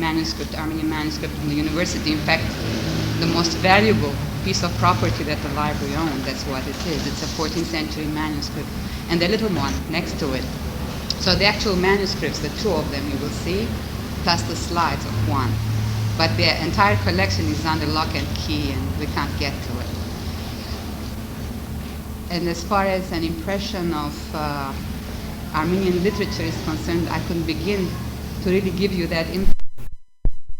manuscript, Armenian manuscript from the university. In fact, the most valuable piece of property that the library owns. That's what it is. It's a 14th century manuscript. And the little one next to it. So the actual manuscripts, the two of them you will see, plus the slides of one. But the entire collection is under lock and key, and we can't get to it. And as far as an impression of Armenian literature is concerned, I couldn't begin to really give you that impact,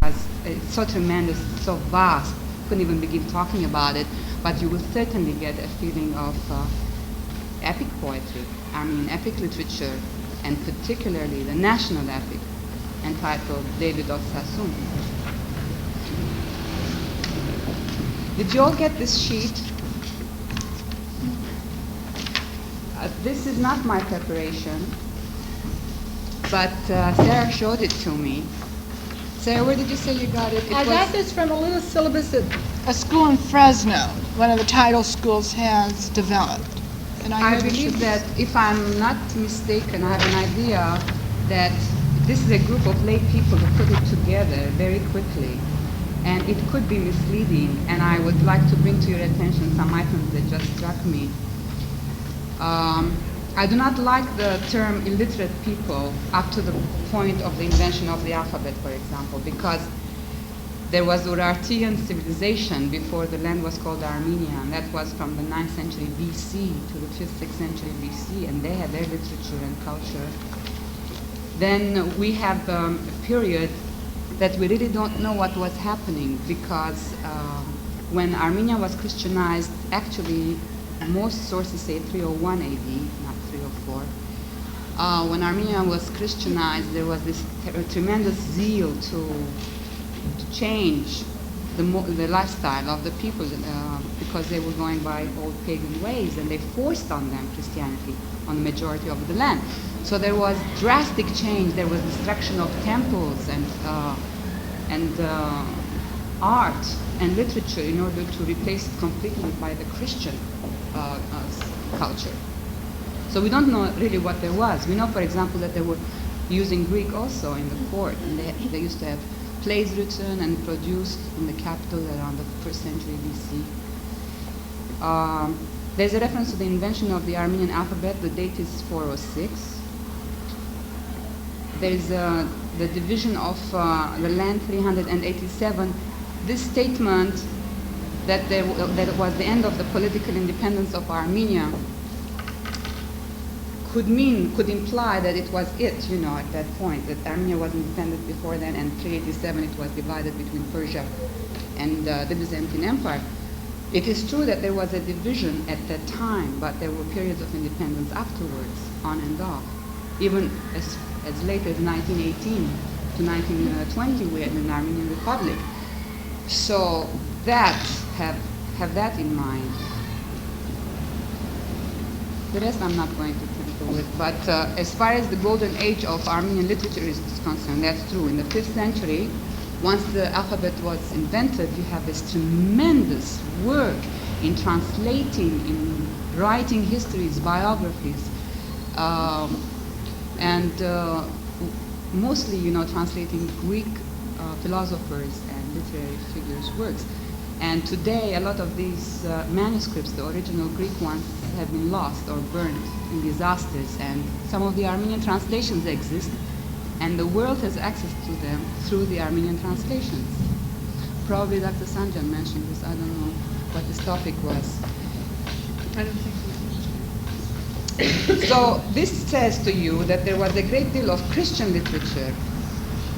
because it's so tremendous, so vast, couldn't even begin talking about it, but you will certainly get a feeling of epic poetry, Armenian epic literature, and particularly the national epic entitled David of Sassoon. Did you all get this sheet? This is not my preparation, but Sarah showed it to me. Sarah, where did you say you got it? I got this from a little syllabus that a school in Fresno, one of the title schools, has developed. And I believe that, if I'm not mistaken, I have an idea that this is a group of lay people who put it together very quickly. And it could be misleading, and I would like to bring to your attention some items that just struck me. I do not like the term illiterate people up to the point of the invention of the alphabet, for example, because there was Urartian civilization before the land was called Armenia, and that was from the 9th century BC to the 5th, 6th century BC, and they had their literature and culture. Then we have a period that we really don't know what was happening, because when Armenia was Christianized, actually most sources say 301 AD, not 304. When Armenia was Christianized, there was this tremendous zeal to change the lifestyle of the people because they were going by old pagan ways, and they forced on them Christianity on the majority of the land. So there was drastic change. There was destruction of temples and art and literature in order to replace it completely by the Christian culture. So we don't know really what there was. We know, for example, that they were using Greek also in the court, and they used to have plays written and produced in the capital around the 1st century BC. There's a reference to the invention of the Armenian alphabet. The date is 406. There's the division of the land 387. This statement that it was the end of the political independence of Armenia could imply that it was at that point, that Armenia was independent before then, and 387 it was divided between Persia and the Byzantine Empire. It is true that there was a division at that time, but there were periods of independence afterwards, on and off. Even as late as 1918 to 1920, we had an Armenian Republic. So have that in mind. The rest I'm not going to go with, but as far as the golden age of Armenian literature is concerned, that's true. In the 5th century, once the alphabet was invented, you have this tremendous work in translating, in writing histories, biographies, and mostly, translating Greek philosophers and literary figures' works. And today, a lot of these manuscripts, the original Greek ones, have been lost or burned in disasters, and some of the Armenian translations exist, and the world has access to them through the Armenian translations. Probably Dr. Sanjan mentioned this. I don't know what this topic was. I don't think so this says to you that there was a great deal of Christian literature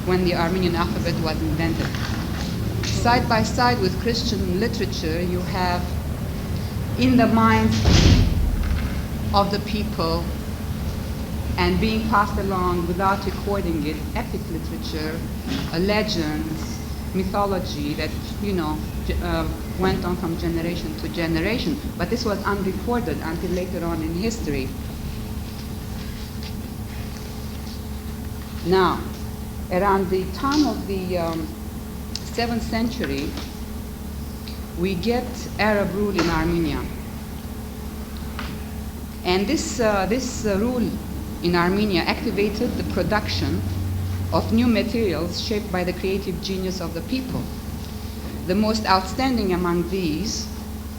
when the Armenian alphabet was invented. Side by side with Christian literature, you have in the minds of the people and being passed along without recording it, epic literature, legends, mythology that, went on from generation to generation. But this was unrecorded until later on in history. Now, around the time of the 7th century, we get Arab rule in Armenia. And this rule in Armenia activated the production of new materials shaped by the creative genius of the people. The most outstanding among these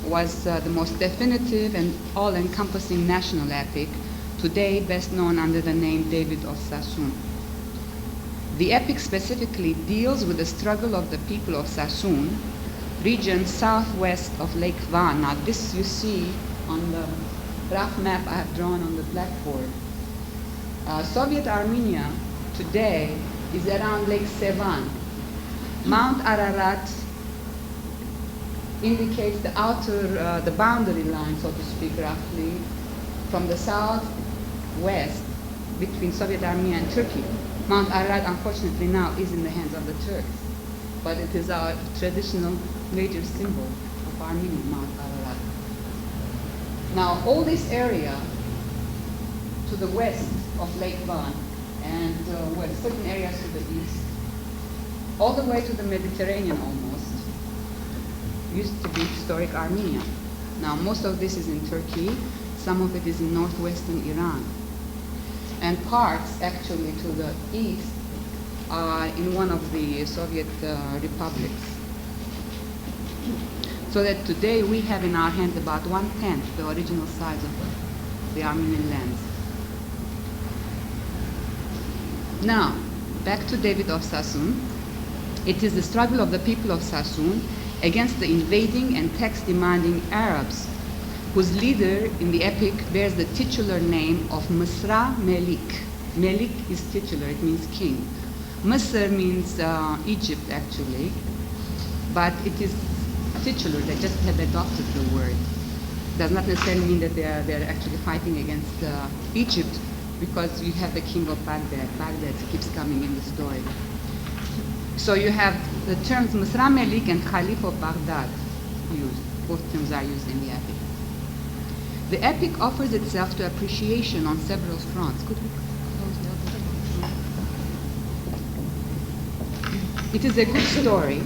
was the most definitive and all-encompassing national epic, today best known under the name David of Sassoon. The epic specifically deals with the struggle of the people of Sassoon, region southwest of Lake Van. Now this you see on the rough map I have drawn on the blackboard. Soviet Armenia today is around Lake Sevan. Mount Ararat indicates the outer, the boundary line, so to speak, roughly, from the southwest between Soviet Armenia and Turkey. Mount Ararat, unfortunately, now is in the hands of the Turks, but it is our traditional major symbol of Armenia, Mount Ararat. Now, all this area to the west of Lake Van and certain areas to the east, all the way to the Mediterranean almost, used to be historic Armenia. Now, most of this is in Turkey, some of it is in northwestern Iran, and parts actually to the east are in one of the Soviet republics. So that today we have in our hands about 1/10 the original size of the Armenian lands. Now, back to David of Sassoon. It is the struggle of the people of Sassoon against the invading and tax-demanding Arabs, whose leader in the epic bears the titular name of Misra Melik. Melik is titular, it means king. Misr means Egypt, actually, but it is titular. They just have adopted the word. Does not necessarily mean that they're actually fighting against Egypt, because you have the king of Baghdad. Baghdad keeps coming in the story. So you have the terms Misra Melik and Khalif of Baghdad used. Both terms are used in the epic. The epic offers itself to appreciation on several fronts. Could we close the other? It is a good story.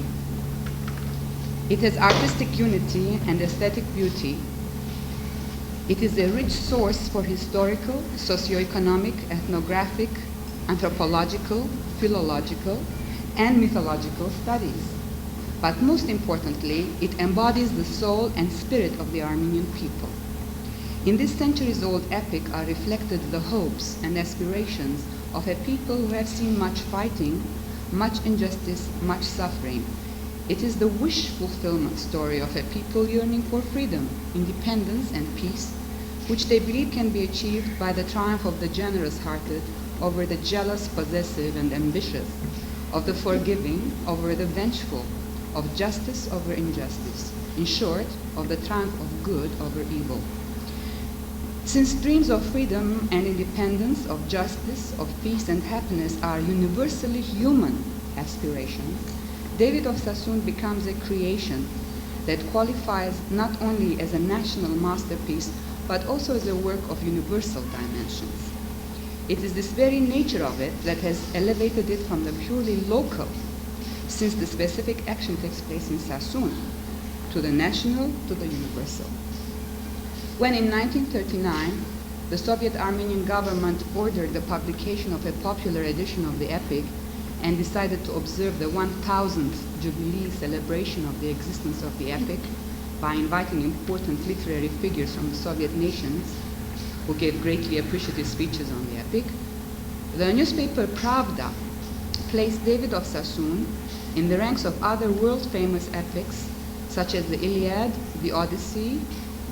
It has artistic unity and aesthetic beauty. It is a rich source for historical, socio-economic, ethnographic, anthropological, philological, and mythological studies. But most importantly, it embodies the soul and spirit of the Armenian people. In this centuries-old epic are reflected the hopes and aspirations of a people who have seen much fighting, much injustice, much suffering. It is the wish fulfillment story of a people yearning for freedom, independence, and peace, which they believe can be achieved by the triumph of the generous-hearted over the jealous, possessive, and ambitious, of the forgiving over the vengeful, of justice over injustice. In short, of the triumph of good over evil. Since dreams of freedom and independence, of justice, of peace and happiness are universally human aspirations, David of Sassoon becomes a creation that qualifies not only as a national masterpiece, but also as a work of universal dimensions. It is this very nature of it that has elevated it from the purely local, since the specific action takes place in Sassoon, to the national, to the universal. When in 1939, the Soviet Armenian government ordered the publication of a popular edition of the epic and decided to observe the 1000th Jubilee celebration of the existence of the epic by inviting important literary figures from the Soviet nations who gave greatly appreciative speeches on the epic, the newspaper Pravda placed David of Sassoon in the ranks of other world-famous epics such as the Iliad, the Odyssey,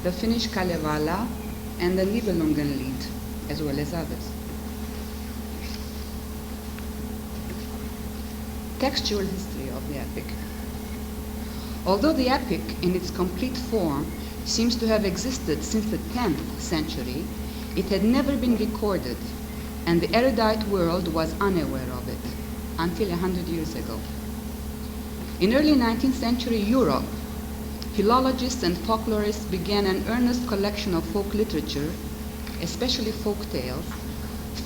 the Finnish Kalevala, and the Nibelungenlied, as well as others. Textual history of the epic. Although the epic, in its complete form, seems to have existed since the 10th century, it had never been recorded, and the erudite world was unaware of it until 100 years ago. In early 19th century Europe, philologists and folklorists began an earnest collection of folk literature, especially folk tales,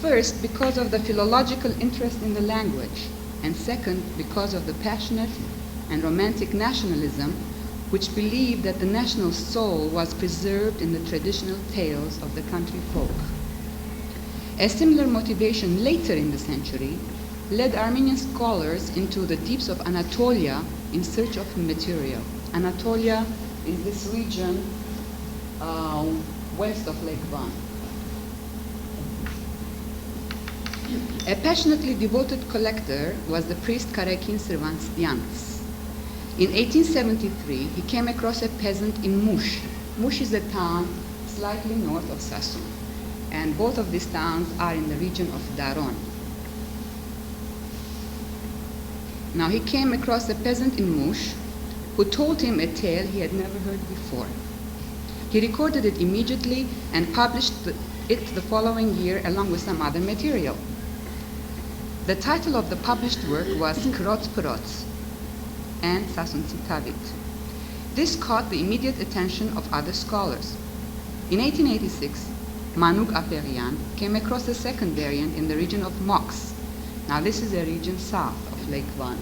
first because of the philological interest in the language, and second because of the passionate and romantic nationalism which believed that the national soul was preserved in the traditional tales of the country folk. A similar motivation later in the century led Armenian scholars into the deeps of Anatolia in search of material. Anatolia is this region west of Lake Van. A passionately devoted collector was the priest Karakin Sirvantsians. In 1873, he came across a peasant in Mush. Mush is a town slightly north of Sassoon, and both of these towns are in the region of Daron. Now he came across a peasant in Mush who told him a tale he had never heard before. He recorded it immediately and published it the following year along with some other material. The title of the published work was Krots Prots and Sassoon Tsitavit. This caught the immediate attention of other scholars. In 1886, Manuk Aperian came across a second variant in the region of Mox. Now this is a region south of Lake Van.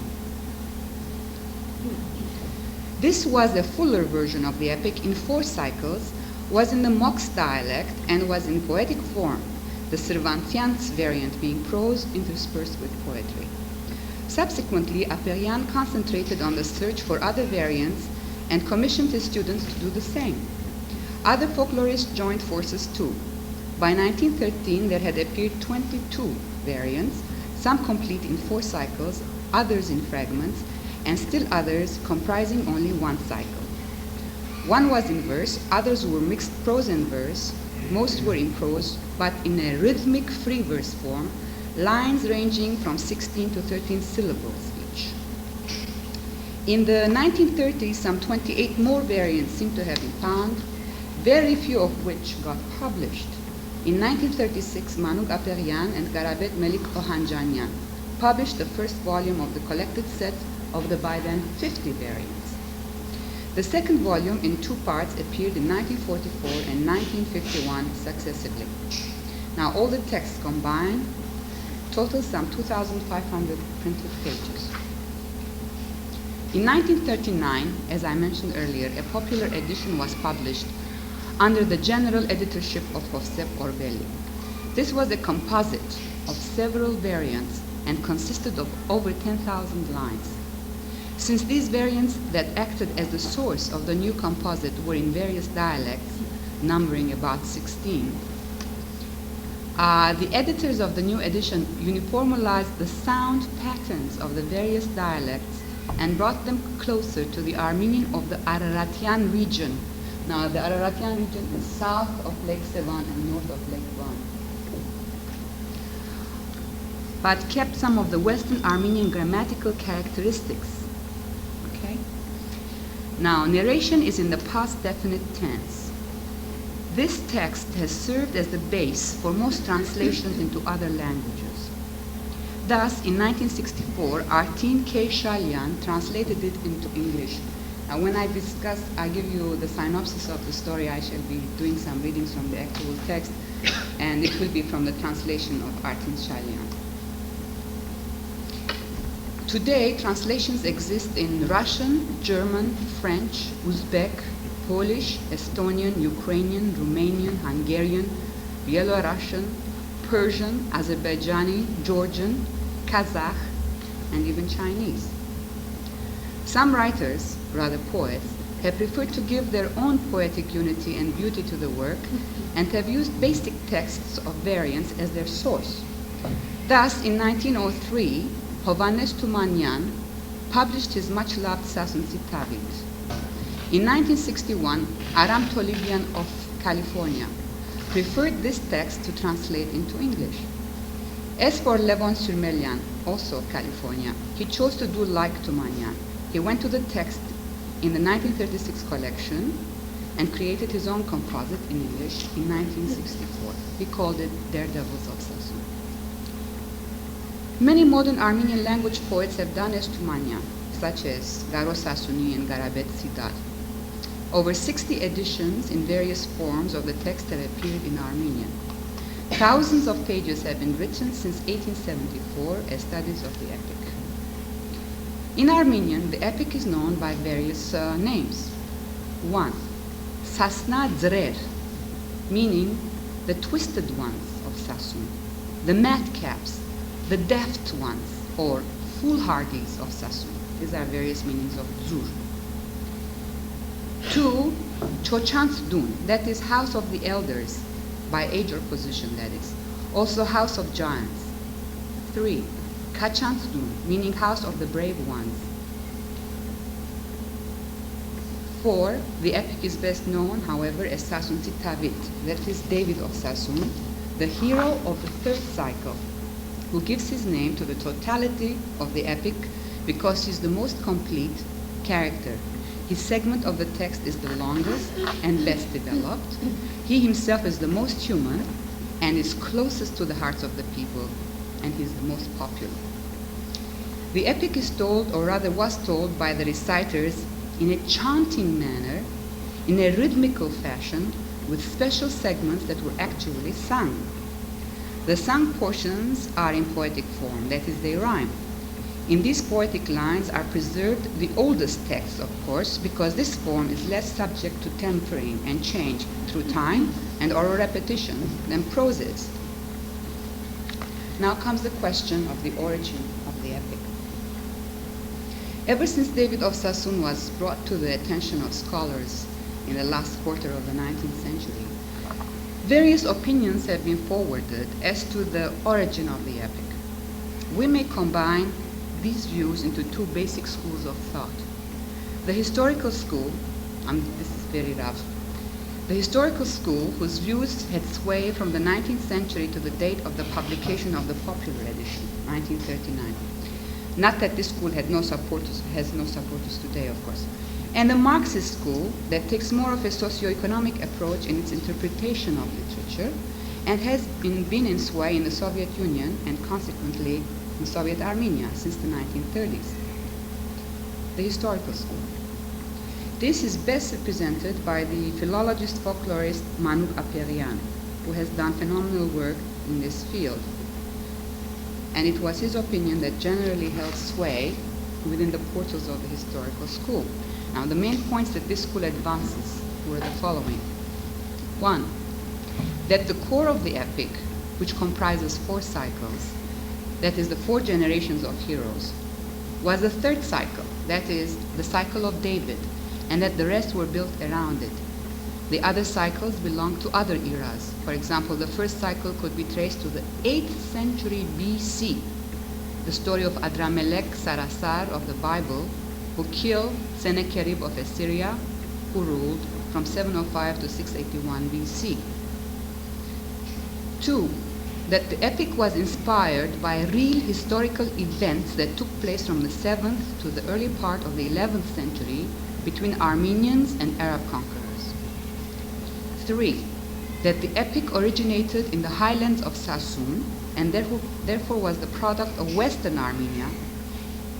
This was a fuller version of the epic in 4 cycles, was in the Mox dialect, and was in poetic form, the Cervantians variant being prose interspersed with poetry. Subsequently, Aperian concentrated on the search for other variants and commissioned his students to do the same. Other folklorists joined forces too. By 1913, there had appeared 22 variants, some complete in 4 cycles, others in fragments, and still others comprising only 1 cycle. One was in verse, others were mixed prose and verse, most were in prose, but in a rhythmic free verse form, lines ranging from 16 to 13 syllables each. In the 1930s, some 28 more variants seem to have been found, very few of which got published. In 1936, Manuk Aperian and Garabet Melik Ohanjanian published the first volume of the collected set of the by then 50 variants. The second volume in 2 parts appeared in 1944 and 1951 successively. Now all the texts combined total some 2,500 printed pages. In 1939, as I mentioned earlier, a popular edition was published under the general editorship of Josep Orbelli. This was a composite of several variants and consisted of over 10,000 lines. Since these variants that acted as the source of the new composite were in various dialects, numbering about 16, the editors of the new edition uniformized the sound patterns of the various dialects and brought them closer to the Armenian of the Araratian region. Now, the Araratian region is south of Lake Sevan and north of Lake Van, but kept some of the Western Armenian grammatical characteristics. Okay? Now, narration is in the past definite tense. This text has served as the base for most translations into other languages. Thus, in 1964, Artin K. Shalian translated it into English. Now, when I give you the synopsis of the story, I shall be doing some readings from the actual text, and it will be from the translation of Artin Shalian. Today, translations exist in Russian, German, French, Uzbek, Polish, Estonian, Ukrainian, Romanian, Hungarian, Belarusian, Persian, Azerbaijani, Georgian, Kazakh, and even Chinese. Some writers, rather poets, have preferred to give their own poetic unity and beauty to the work and have used basic texts of variants as their source. Thus, in 1903, Hovhannes Tumanyan published his much-loved Sassoon Tsitavit. In 1961, Aram Tolibian of California preferred this text to translate into English. As for Levon Surmelian, also of California, he chose to do like Tumanyan. He went to the text in the 1936 collection and created his own composite in English in 1964. He called it Daredevils of Sassoon. Many modern Armenian language poets have done as Tumanyan, such as Garo Sassouni and Garabet Sidad. Over 60 editions in various forms of the text have appeared in Armenian. Thousands of pages have been written since 1874 as studies of the epic. In Armenian, the epic is known by various names. 1. Sasna Dzrer, meaning the twisted ones of Sassoon, the madcaps, the deft ones. or foolhardis of Sassoon. These are various meanings of Zur. 2, Chochant Dun, that is house of the elders, by age or position, that is. Also house of giants. 3, Kachant Dun, meaning house of the brave ones. 4, the epic is best known, however, as Sassoon Tavit, that is David of Sassoon, the hero of the third cycle, who gives his name to the totality of the epic because he's the most complete character. His segment of the text is the longest and best developed. He himself is the most human and is closest to the hearts of the people, and he's the most popular. The epic is told, or rather was told, by the reciters in a chanting manner, in a rhythmical fashion, with special segments that were actually sung. The sung portions are in poetic form, that is, they rhyme. In these poetic lines are preserved the oldest texts, of course, because this form is less subject to tempering and change through time and oral repetition than prose is. Now comes the question of the origin of the epic. Ever since David of Sassoon was brought to the attention of scholars in the last quarter of the 19th century, various opinions have been forwarded as to the origin of the epic. We may combine these views into two basic schools of thought. The historical school, this is very rough, the historical school, whose views had sway from the 19th century to the date of the publication of the popular edition, 1939. Not that this school has no supporters today, of course. And the Marxist school that takes more of a socio-economic approach in its interpretation of literature and has been in sway in the Soviet Union and consequently in Soviet Armenia since the 1930s. The historical school. This is best represented by the philologist folklorist Manu Aperian, who has done phenomenal work in this field. And it was his opinion that generally held sway within the portals of the historical school. Now, the main points that this school advances were the following. 1, that the core of the epic, which comprises 4 cycles, that is the 4 generations of heroes, was the third cycle, that is the cycle of David, and that the rest were built around it. The other cycles belong to other eras. For example, the first cycle could be traced to the 8th century BC, the story of Adramelech Sarasar of the Bible, who killed Sennacherib of Assyria, who ruled from 705 to 681 BC. 2, that the epic was inspired by real historical events that took place from the 7th to the early part of the 11th century between Armenians and Arab conquerors. 3, that the epic originated in the highlands of Sassoon and therefore was the product of Western Armenia,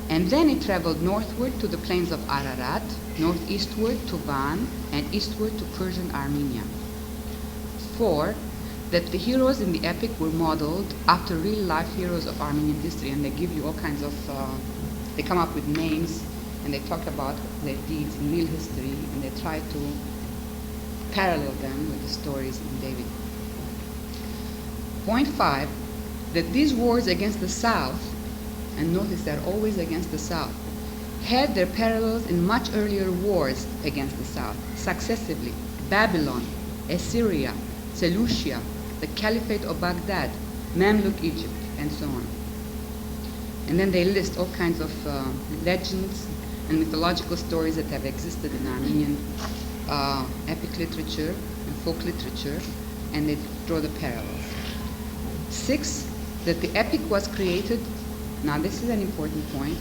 and then it traveled northward to the plains of Ararat, northeastward to Van, and eastward to Persian Armenia. 4, that the heroes in the epic were modeled after real-life heroes of Armenian history, and they give you all kinds of, they come up with names, and they talk about their deeds in real history, and they try to parallel them with the stories in David. Point 5, that these wars against the South, and notice they're always against the South, had their parallels in much earlier wars against the South, successively: Babylon, Assyria, Seleucia, the Caliphate of Baghdad, Mamluk Egypt, and so on. And then they list all kinds of legends and mythological stories that have existed in Armenian epic literature and folk literature, and they draw the parallels. 6, that the epic was created, now this is an important point,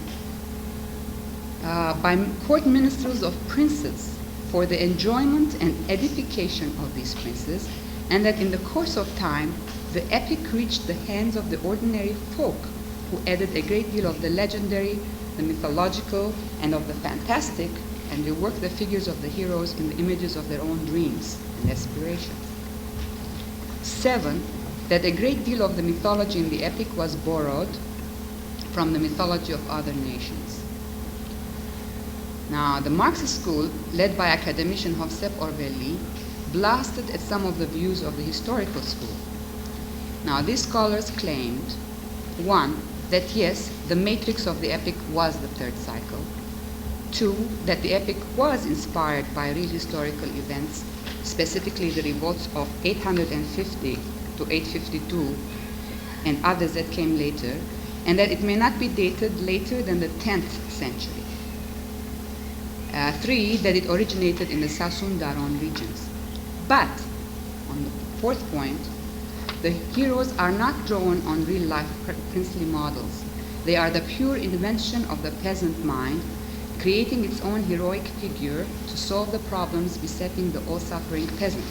by court minstrels of princes for the enjoyment and edification of these princes, and that in the course of time, the epic reached the hands of the ordinary folk, who added a great deal of the legendary, the mythological, and of the fantastic, and they worked the figures of the heroes in the images of their own dreams and aspirations. 7, that a great deal of the mythology in the epic was borrowed from the mythology of other nations. Now, the Marxist school, led by academician Hovsep Orvelli, blasted at some of the views of the historical school. Now, these scholars claimed, 1, that yes, the matrix of the epic was the third cycle. 2, that the epic was inspired by real historical events, specifically the revolts of 850 to 852 and others that came later, and that it may not be dated later than the 10th century. 3, that it originated in the Sassoon-Daron regions. But, on the 4th point, the heroes are not drawn on real-life princely models. They are the pure invention of the peasant mind, creating its own heroic figure to solve the problems besetting the all-suffering peasant.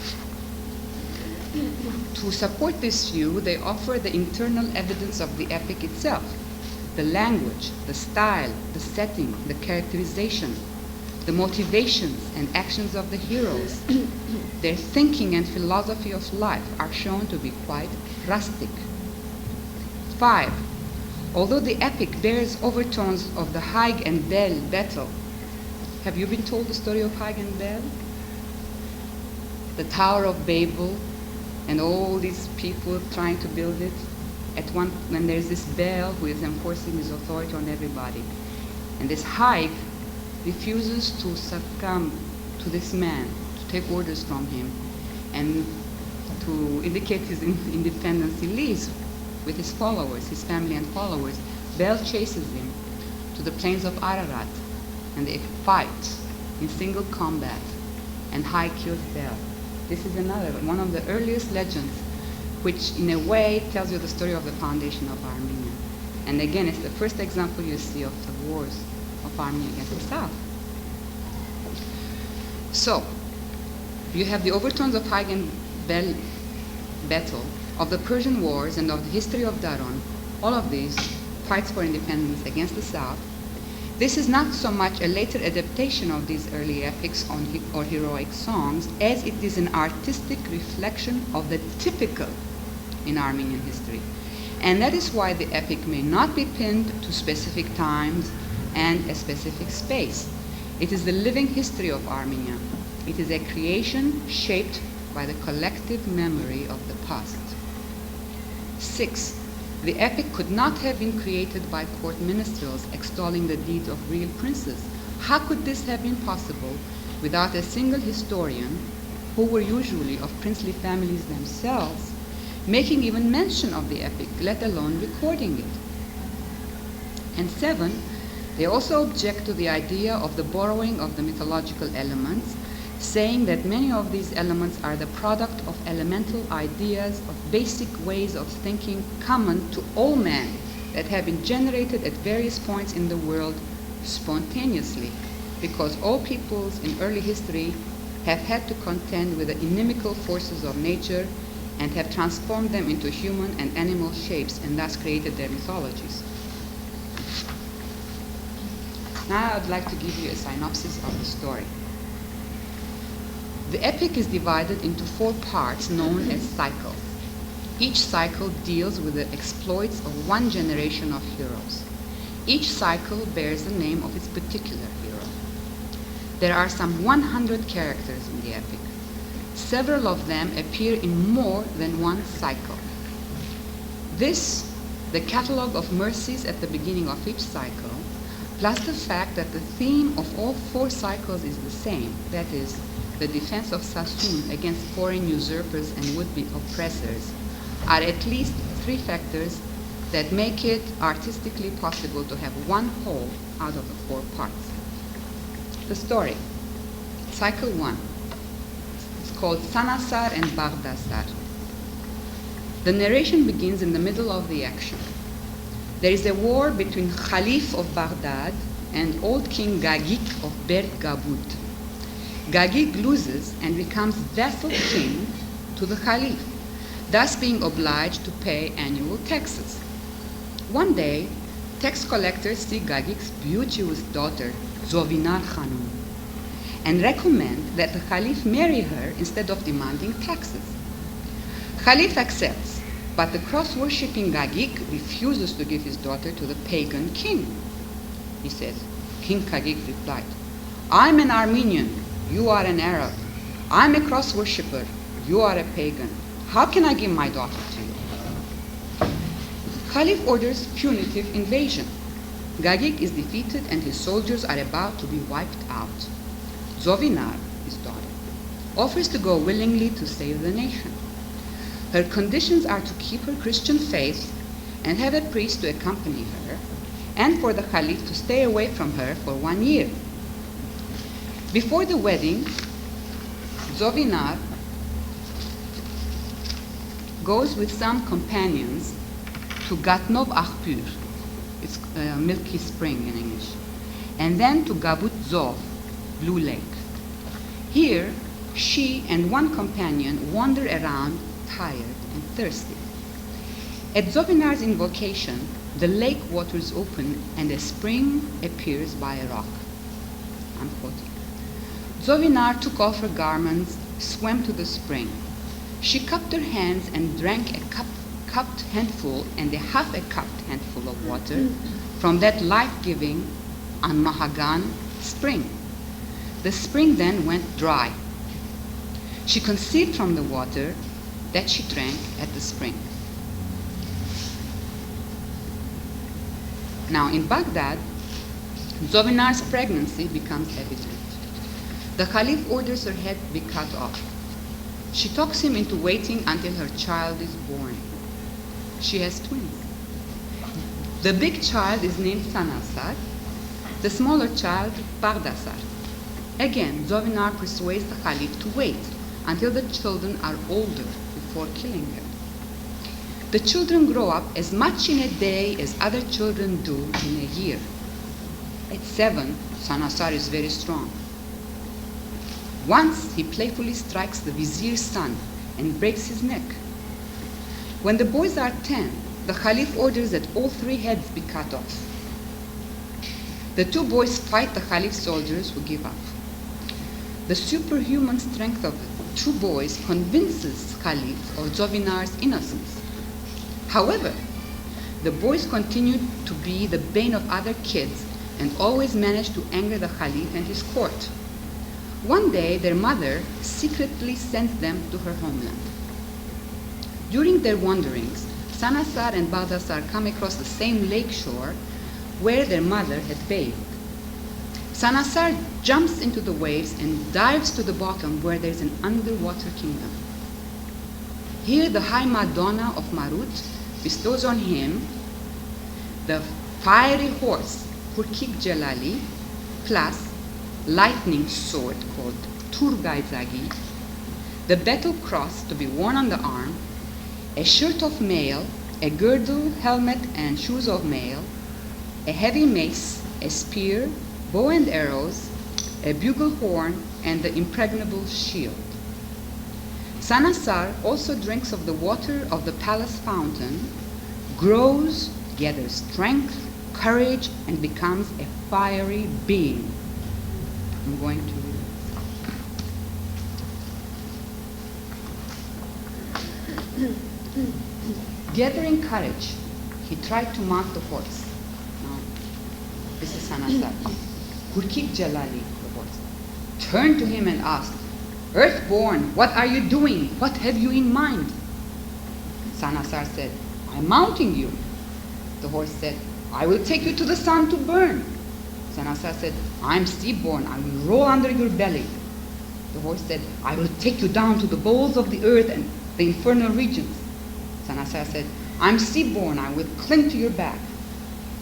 To support this view, they offer the internal evidence of the epic itself, the language, the style, the setting, the characterization, the motivations and actions of the heroes. Their thinking and philosophy of life are shown to be quite rustic. 5. Although the epic bears overtones of the Haig and Bel battle, have you been told the story of Haig and Bel? The Tower of Babel and all these people trying to build it. When there's this Bel who is enforcing his authority on everybody. And this Haig refuses to succumb to this man, to take orders from him, and to indicate his independence. He leaves with his followers, his family and followers. Bel chases him to the plains of Ararat, and they fight in single combat, and Haig kills Bel. This is another one of the earliest legends, which in a way tells you the story of the foundation of Armenia. And again, it's the first example you see of the wars of Armenia against the South. So, you have the overtones of Haig and Bel battle, of the Persian wars, and of the history of Daron. All of these fights for independence against the South. This is not so much a later adaptation of these early epics or heroic songs, as it is an artistic reflection of the typical in Armenian history. And that is why the epic may not be pinned to specific times and a specific space. It is the living history of Armenia. It is a creation shaped by the collective memory of the past. 6. The epic could not have been created by court minstrels extolling the deeds of real princes. How could this have been possible without a single historian, who were usually of princely families themselves, making even mention of the epic, let alone recording it? And 7, they also object to the idea of the borrowing of the mythological elements, saying that many of these elements are the product of elemental ideas, of basic ways of thinking common to all men that have been generated at various points in the world spontaneously, because all peoples in early history have had to contend with the inimical forces of nature and have transformed them into human and animal shapes and thus created their mythologies. Now I'd like to give you a synopsis of the story. The epic is divided into 4 parts known as cycles. Each cycle deals with the exploits of one generation of heroes. Each cycle bears the name of its particular hero. There are some 100 characters in the epic. Several of them appear in more than one cycle. This, the catalogue of mercies at the beginning of each cycle, plus the fact that the theme of all 4 cycles is the same, that is, the defense of Sassoon against foreign usurpers and would-be oppressors, are at least 3 factors that make it artistically possible to have one whole out of the 4 parts. The story. Cycle 1. It's called Sanasar and Baghdasar. The narration begins in the middle of the action. There is a war between Khalif of Baghdad and old King Gagik of Berd Gabut. Gagik loses and becomes vassal king to the Khalif, thus being obliged to pay annual taxes. One day, tax collectors see Gagik's beauteous daughter, Zovinar Khanum, and recommend that the Khalif marry her instead of demanding taxes. Khalif accepts, but the cross-worshipping Gagik refuses to give his daughter to the pagan king. He says, King Gagik replied, "I'm an Armenian, you are an Arab. I'm a cross-worshipper, you are a pagan. How can I give my daughter to you?" Caliph orders punitive invasion. Gagik is defeated and his soldiers are about to be wiped out. Zovinar, his daughter, offers to go willingly to save the nation. Her conditions are to keep her Christian faith and have a priest to accompany her, and for the Caliph to stay away from her for 1 year. Before the wedding, Zovinar goes with some companions to Gatnov Achpur, it's Milky Spring in English, and then to Gabut Zov, Blue Lake. Here, she and one companion wander around tired and thirsty. At Zovinar's invocation, the lake waters open and a spring appears by a rock. I'm quoting. Zovinar took off her garments, swam to the spring. She cupped her hands and drank a cupped handful and a half a cupped handful of water from that life-giving Anmahagan spring. The spring then went dry. She conceived from the water that she drank at the spring. Now in Baghdad, Zovinar's pregnancy becomes evident. The Caliph orders her head be cut off. She talks him into waiting until her child is born. She has twins. The big child is named Sanasar, the smaller child Baghdasar. Again, Zovinar persuades the Caliph to wait until the children are older before killing them. The children grow up as much in a day as other children do in a year. At 7, Sanasar is very strong. Once he playfully strikes the vizier's son and breaks his neck. When the boys are 10, the Caliph orders that all 3 heads be cut off. The 2 boys fight the Caliph's soldiers who give up. The superhuman strength of the 2 boys convinces Caliph of Zovinar's innocence. However, the boys continue to be the bane of other kids and always manage to anger the Caliph and his court. One day, their mother secretly sends them to her homeland. During their wanderings, Sanasar and Baghdasar come across the same lake shore where their mother had bathed. Sanasar jumps into the waves and dives to the bottom where there's an underwater kingdom. Here, the High Madonna of Marut bestows on him the fiery horse, Hurkik Jalali, plus lightning sword called Turgay Zagi, the battle cross to be worn on the arm, a shirt of mail, a girdle, helmet, and shoes of mail, a heavy mace, a spear, bow and arrows, a bugle horn, and the impregnable shield. Sanasar also drinks of the water of the palace fountain, grows, gathers strength, courage, and becomes a fiery being. I'm going to read it. Gathering courage, he tried to mount the horse. Now, this is Sanasar. Hurkik Jalali, the horse, turned to him and asked, "Earthborn, what are you doing? What have you in mind?" Sanasar said, "I'm mounting you." The horse said, "I will take you to the sun to burn." Sanasar said, "I'm seaborn, I will roll under your belly." The horse said, "I will take you down to the bowels of the earth and the infernal regions." Sanasar said, "I'm seaborn, I will cling to your back."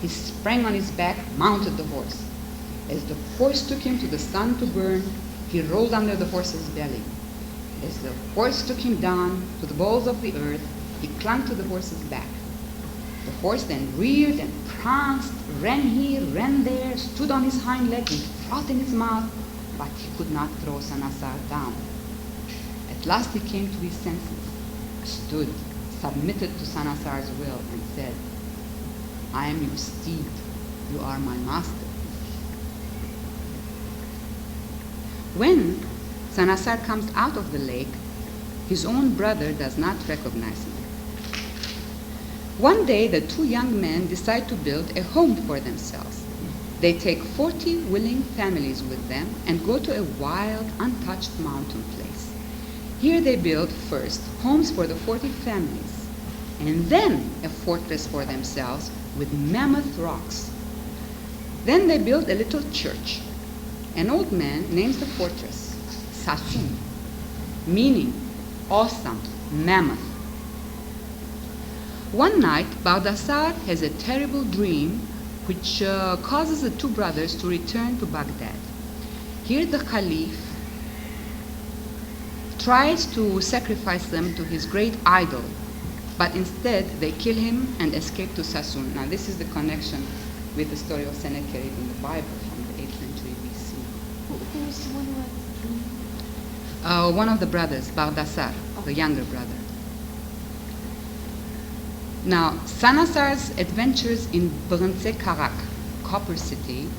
He sprang on his back, mounted the horse. As the horse took him to the sun to burn, he rolled under the horse's belly. As the horse took him down to the bowels of the earth, he clung to the horse's back. The horse then reared and pranced, ran here, ran there, stood on his hind legs with froth in his mouth, but he could not throw Sanasar down. At last he came to his senses, stood, submitted to Sanasar's will, and said, "I am your steed, you are my master." When Sanasar comes out of the lake, his own brother does not recognize him. One day, the 2 young men decide to build a home for themselves. They take 40 willing families with them and go to a wild, untouched mountain place. Here they build first homes for the 40 families. and then a fortress for themselves with mammoth rocks. Then they built a little church. An old man names the fortress Sassoon, meaning awesome, mammoth. One night, Baldassar has a terrible dream which causes the two brothers to return to Baghdad. Here the Caliph tries to sacrifice them to his great idol, but instead they kill him and escape to Sassoon. Now this is the connection with the story of Sennacherib in the Bible from the 8th century BC. Who was the one who had the dream? One of the brothers, Baldassar, the younger brother. Now, Sanasar's adventures in Brnse Karak, Copper City,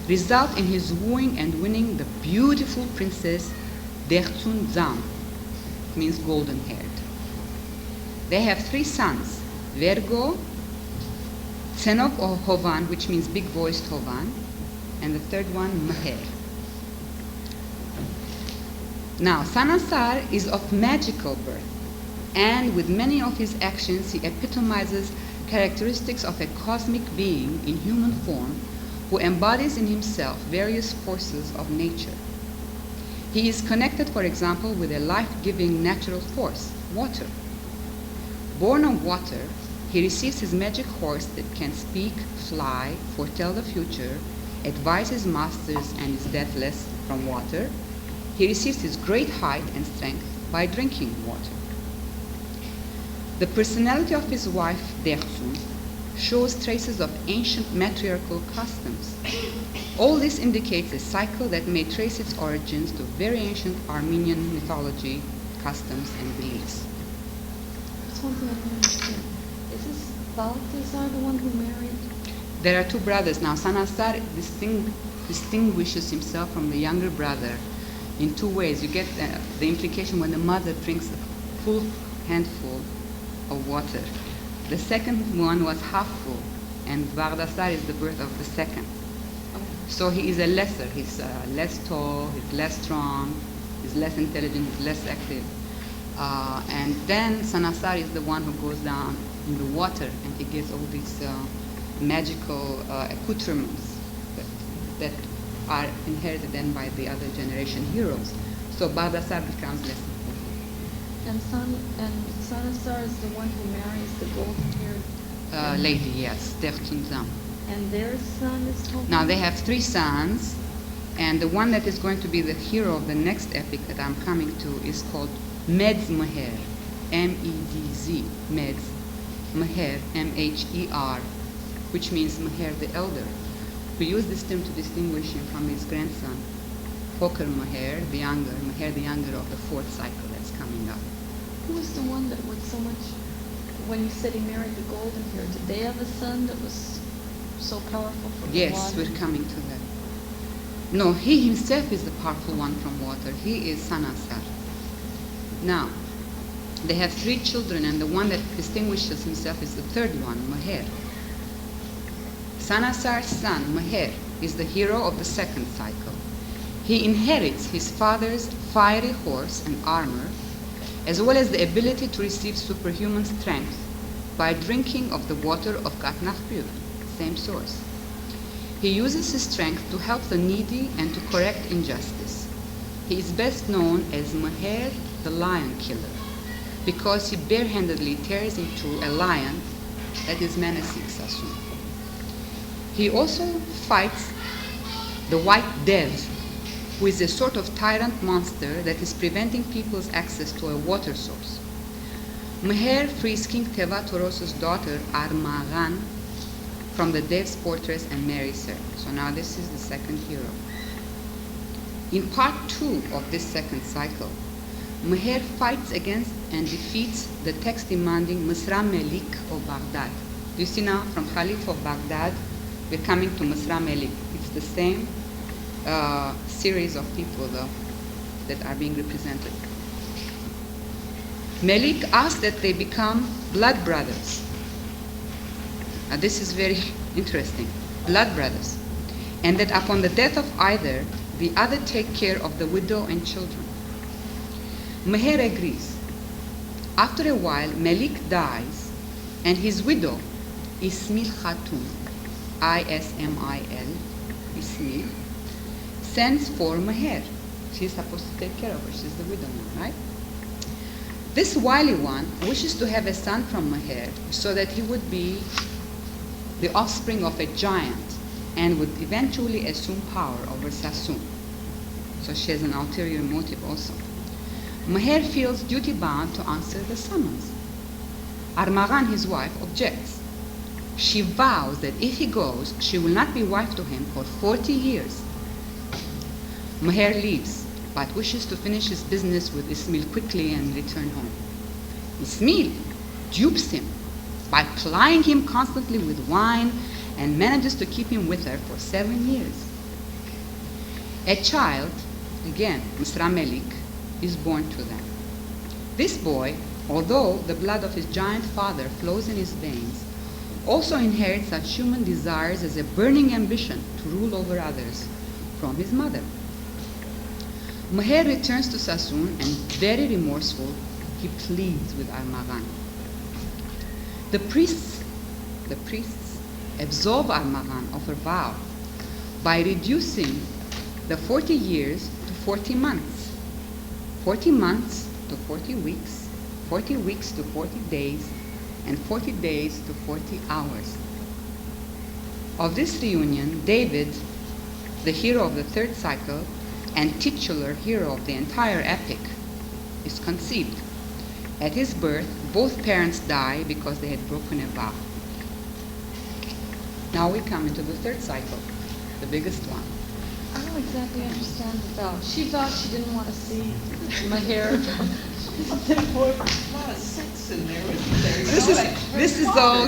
result in his wooing and winning the beautiful princess Dertun Zam, means golden-haired. They have 3 sons, Vergo, Tsenok or Hovan, which means big-voiced Hovan, and the third one, Meher. Now, Sanasar is of magical birth, and with many of his actions, he epitomizes characteristics of a cosmic being in human form who embodies in himself various forces of nature. He is connected, for example, with a life-giving natural force, water. Born of water, he receives his magic horse that can speak, fly, foretell the future, advise his masters, and is deathless from water. He receives his great height and strength by drinking water. The personality of his wife, Dertun, shows traces of ancient matriarchal customs. All this indicates a cycle that may trace its origins to very ancient Armenian mythology, customs, and beliefs. That's one thing I don't understand. Is this Balthazar the one who married? There are 2 brothers. Now, Sanasar distinguishes himself from the younger brother in 2 ways. You get the implication when the mother drinks a full handful of water. The second one was half full, and Balthazar is the birth of the second. So he is a lesser. He's less tall, he's less strong, he's less intelligent, he's less active. And then Sanasar is the one who goes down in the water, and he gets all these magical accoutrements that are inherited then by the other generation heroes. So Balthazar becomes less important. And Sanasar is the one who marries the golden-haired Lady, yes, Dertun Zam. And their son is Hovan? Now they have 3 sons, and the one that is going to be the hero of the next epic that I'm coming to is called Medz Meher, M-E-D-Z, Medz Meher, M-H-E-R, which means Meher the elder. We use this term to distinguish him from his grandson, Foker Meher the younger of the 4th cycle that's coming up. Who was the one that was so much, when you said he married the golden hair, did they have a son that was so powerful from the Yes, water? we're coming to that. No, he himself is the powerful one from water. He is Sanasar. Now, they have 3 children, and the one that distinguishes himself is the third one, Meher. Sanasar's son, Meher, is the hero of the 2nd cycle. He inherits his father's fiery horse and armor, as well as the ability to receive superhuman strength by drinking of the water of Katnachpur, same source. He uses his strength to help the needy and to correct injustice. He is best known as Meher the lion killer, because he barehandedly tears into a lion that is menacing Sassoon. He also fights the White Dev, who is a sort of tyrant monster that is preventing people's access to a water source. Meher frees King Teva Toros's daughter Armagan from the Dev's fortress and marries her. So now this is the 2nd hero. In part 2 of this 2nd cycle, Meher fights against and defeats the tax-demanding Misra Melik of Baghdad. You see now, from Khalif of Baghdad, we're coming to Misra Melik. It's the same series of people, though, that are being represented. Melik asks that they become blood brothers. Now, this is very interesting. Blood brothers. And that upon the death of either, the other take care of the widow and children. Meher agrees. After a while, Melik dies, and his widow, Ismil Khatun, I-S-M-I-L, Ismil, sends for Meher. She's supposed to take care of her. She's the widow now, right? This wily one wishes to have a son from Meher so that he would be the offspring of a giant and would eventually assume power over Sassoon. So she has an ulterior motive also. Meher feels duty-bound to answer the summons. Armagan, his wife, objects. She vows that if he goes, she will not be wife to him for 40 years. Meher leaves, but wishes to finish his business with Ismail quickly and return home. Ismail dupes him by plying him constantly with wine and manages to keep him with her for 7 years. A child, again, Misra Melik, is born to them. This boy, although the blood of his giant father flows in his veins, also inherits such human desires as a burning ambition to rule over others from his mother. Meher returns to Sassoon and, very remorseful, he pleads with Armagan. The priests absolve Armagan of her vow by reducing the 40 years to 40 months, 40 months to 40 weeks, 40 weeks to 40 days, and 40 days to 40 hours. Of this reunion, David, the hero of the third cycle and titular hero of the entire epic, is conceived. At his birth, both parents die because they had broken a vow. Now we come into the third cycle, the biggest one. I don't exactly understand the vow. She thought she didn't want to see my hair. This is all,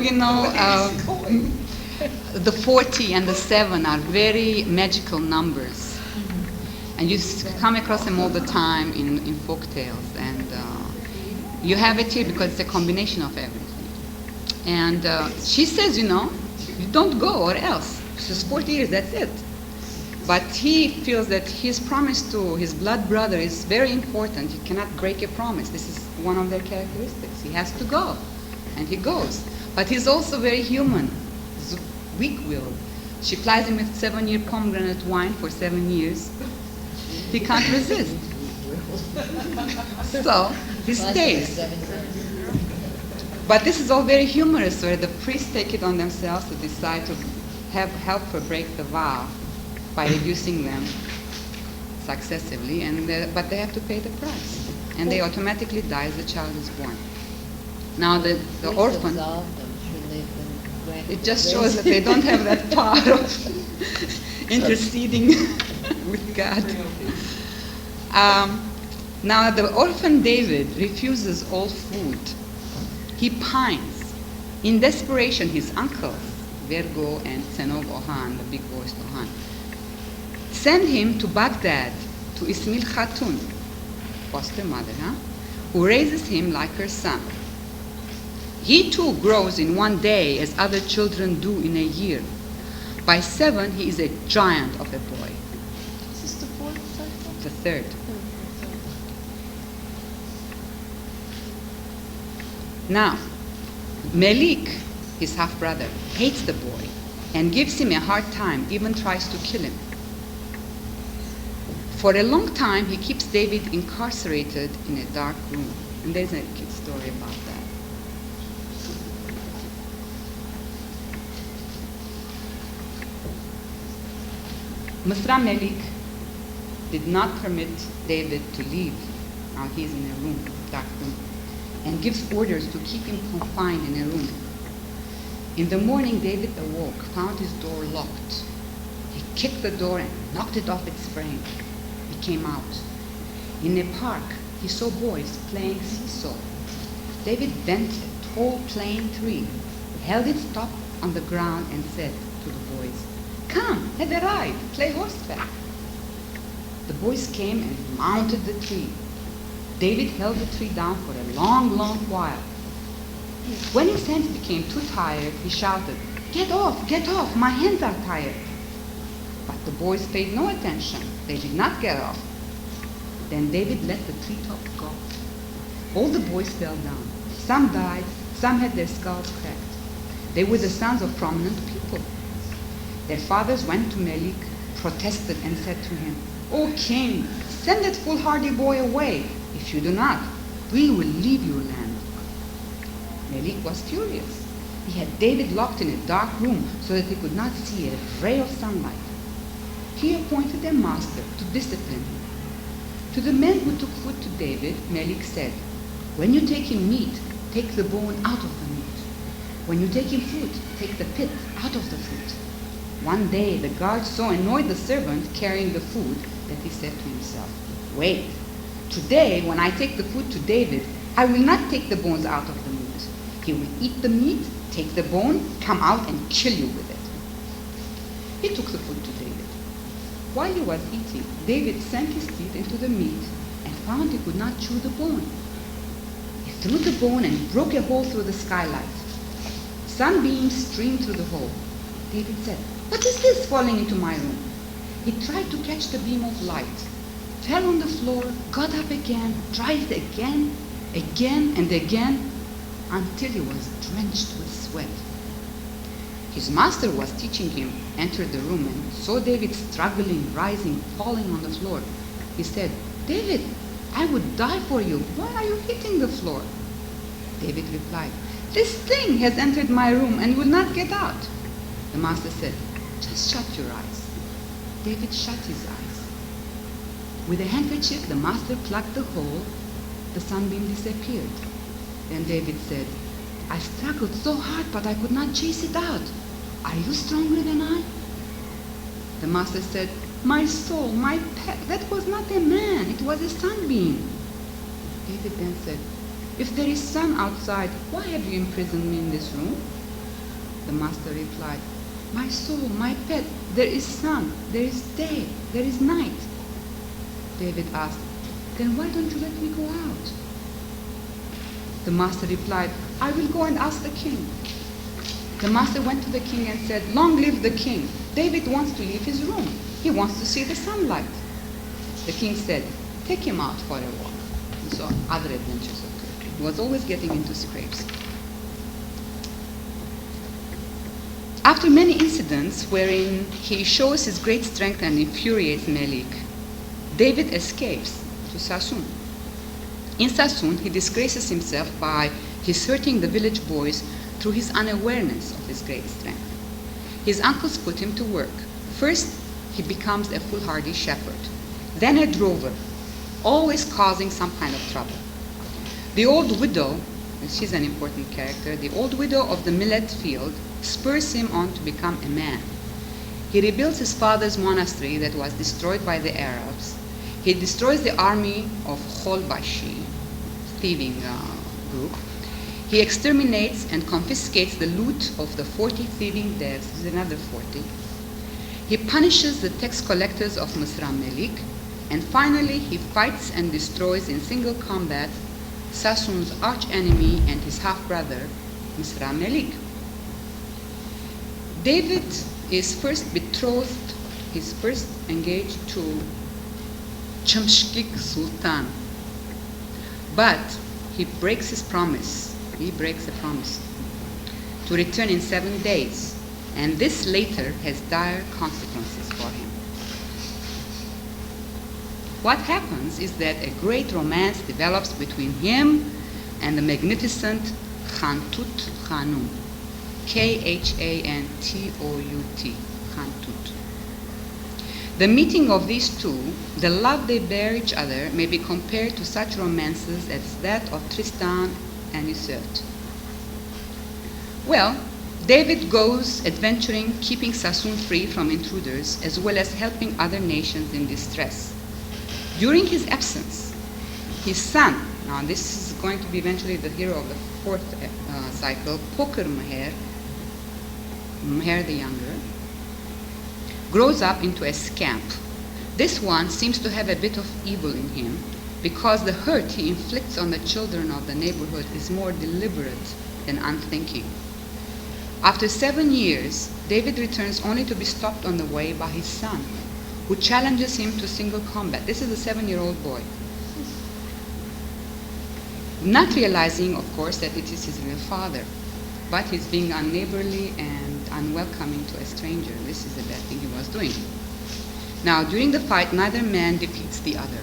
the 40 and the 7 are very magical numbers. And you come across them all the time in folk tales. And you have it here because it's a combination of everything. And she says, you don't go or else. She says 40 years, that's it. But he feels that his promise to his blood brother is very important. He cannot break a promise. This is one of their characteristics. He has to go, and he goes. But he's also very human. He's weak-willed. She plies him with 7-year pomegranate wine for 7 years. He can't resist. So he stays. But this is all very humorous, where the priests take it on themselves to decide to help her break the vow by reducing them successively, but they have to pay the price. And they automatically die as the child is born. Now the orphan, it just shows that they don't have that power of interceding with God. Now the orphan David refuses all food. He pines. In desperation, his uncles, Vergo and Tsenov Ohan, the big voiced Ohan, send him to Baghdad, to Ismail Khatun, foster mother, who raises him like her son. He too grows in one day as other children do in a year. By 7, he is a giant of a boy. Is this the fourth cycle? The third. Now, Melik, his half-brother, hates the boy and gives him a hard time, even tries to kill him. For a long time, he keeps David incarcerated in a dark room. And there's a cute story about that. Misra Melik did not permit David to leave. Now he's in a room, dark room, and gives orders to keep him confined in a room. In the morning, David awoke, found his door locked. He kicked the door and knocked it off its frame. He came out. In a park, he saw boys playing seesaw. David bent a tall plane tree, held its top on the ground and said to the boys, "Come, have a ride, play horseback." The boys came and mounted the tree. David held the tree down for a long, long while. When his hands became too tired, he shouted, get off, my hands are tired." But the boys paid no attention. They did not get off. Then David let the treetop go. All the boys fell down. Some died, Some had their skulls cracked. They were the sons of prominent people. Their fathers went to Melik, protested, and said to him, "O king, send that foolhardy boy away. If you do not, we will leave your land." Melik was furious. He had David locked in a dark room so that he could not see a ray of sunlight. He appointed a master to discipline him. To the men who took food to David, Melik said, "When you take him meat, take the bone out of the meat. When you take him fruit, take the pith out of the fruit." One day the guard so annoyed the servant carrying the food that he said to himself, "Wait, today when I take the food to David, I will not take the bones out of the meat. He will eat the meat, take the bone, come out and kill you with it." He took the food to David. While he was eating, David sank his teeth into the meat and found he could not chew the bone. He threw the bone and broke a hole through the skylight. Sunbeams streamed through the hole. David said, "What is this falling into my room?" He tried to catch the beam of light, fell on the floor, got up again, tried again, and again, until he was drenched with sweat. His master was teaching him, entered the room and saw David struggling, rising, falling on the floor. He said, "David, I would die for you. Why are you hitting the floor?" David replied, "This thing has entered my room and will not get out." The master said, "Just shut your eyes." David shut his eyes. With a handkerchief, the master plugged the hole. The sunbeam disappeared. Then David said, "I struggled so hard, but I could not chase it out. Are you stronger than I?" The master said, "My soul, my pet, that was not a man, it was a sunbeam." David then said, "If there is sun outside, why have you imprisoned me in this room?" The master replied, "My soul, my pet, there is sun, there is day, there is night." David asked, "Then why don't you let me go out?" The master replied, "I will go and ask the king." The master went to the king and said, "Long live the king. David wants to leave his room. He wants to see the sunlight." The king said, "Take him out for a walk." And so other adventures occurred. He was always getting into scrapes. After many incidents wherein he shows his great strength and infuriates Melik, David escapes to Sassoon. In Sassoon, he disgraces himself by deserting the village boys through his unawareness of his great strength. His uncles put him to work. First, he becomes a foolhardy shepherd, then a drover, always causing some kind of trouble. The old widow, and she's an important character, the old widow of the millet field spurs him on to become a man. He rebuilds his father's monastery that was destroyed by the Arabs. He destroys the army of Holbashi, thieving group. He exterminates and confiscates the loot of the 40 thieving devs. This is another 40. He punishes the tax collectors of Misra Melik. And finally, he fights and destroys in single combat Sassoon's arch-enemy and his half-brother, Misra Melik. David is first betrothed, he's first engaged to Chamshkik Sultan. But he breaks his promise. He breaks a promise to return in 7 days. And this later has dire consequences for him. What happens is that a great romance develops between him and the magnificent Khantut Khanum. Khantout, Khantut. The meeting of these two, the love they bear each other, may be compared to such romances as that of Tristan and Iseult. Well, David goes adventuring, keeping Sassoon free from intruders, as well as helping other nations in distress. During his absence, his son, now this is going to be eventually the hero of the 4th cycle, Poker Meher the Younger, grows up into a scamp. This one seems to have a bit of evil in him because the hurt he inflicts on the children of the neighborhood is more deliberate than unthinking. After 7 years, David returns only to be stopped on the way by his son, who challenges him to single combat. This is a 7-year-old boy. not realizing, of course, that it is his real father. But he's being unneighborly and unwelcoming to a stranger. This is a bad thing he was doing. Now, during the fight, neither man defeats the other.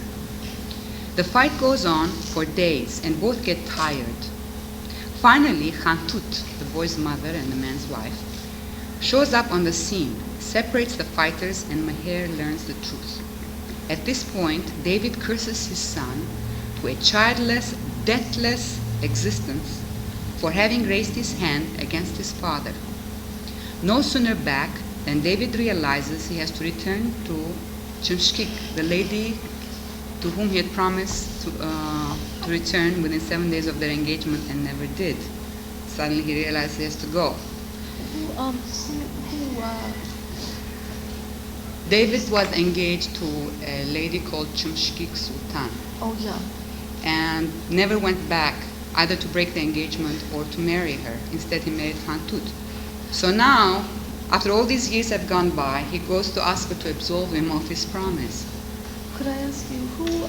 The fight goes on for days, and both get tired. Finally, Khantut, the boy's mother and the man's wife, shows up on the scene, separates the fighters, and Maher learns the truth. At this point, David curses his son to a childless, deathless existence for having raised his hand against his father. No sooner back than David realizes he has to return to Chimshkik, the lady to whom he had promised to return within 7 days of their engagement and never did. Suddenly he realized he has to go. David was engaged to a lady called Chimshkik Sultan. Oh, yeah. And never went back either to break the engagement or to marry her. Instead, he married Khantut. So now, after all these years have gone by, he goes to ask her to absolve him of his promise. Could I ask you, who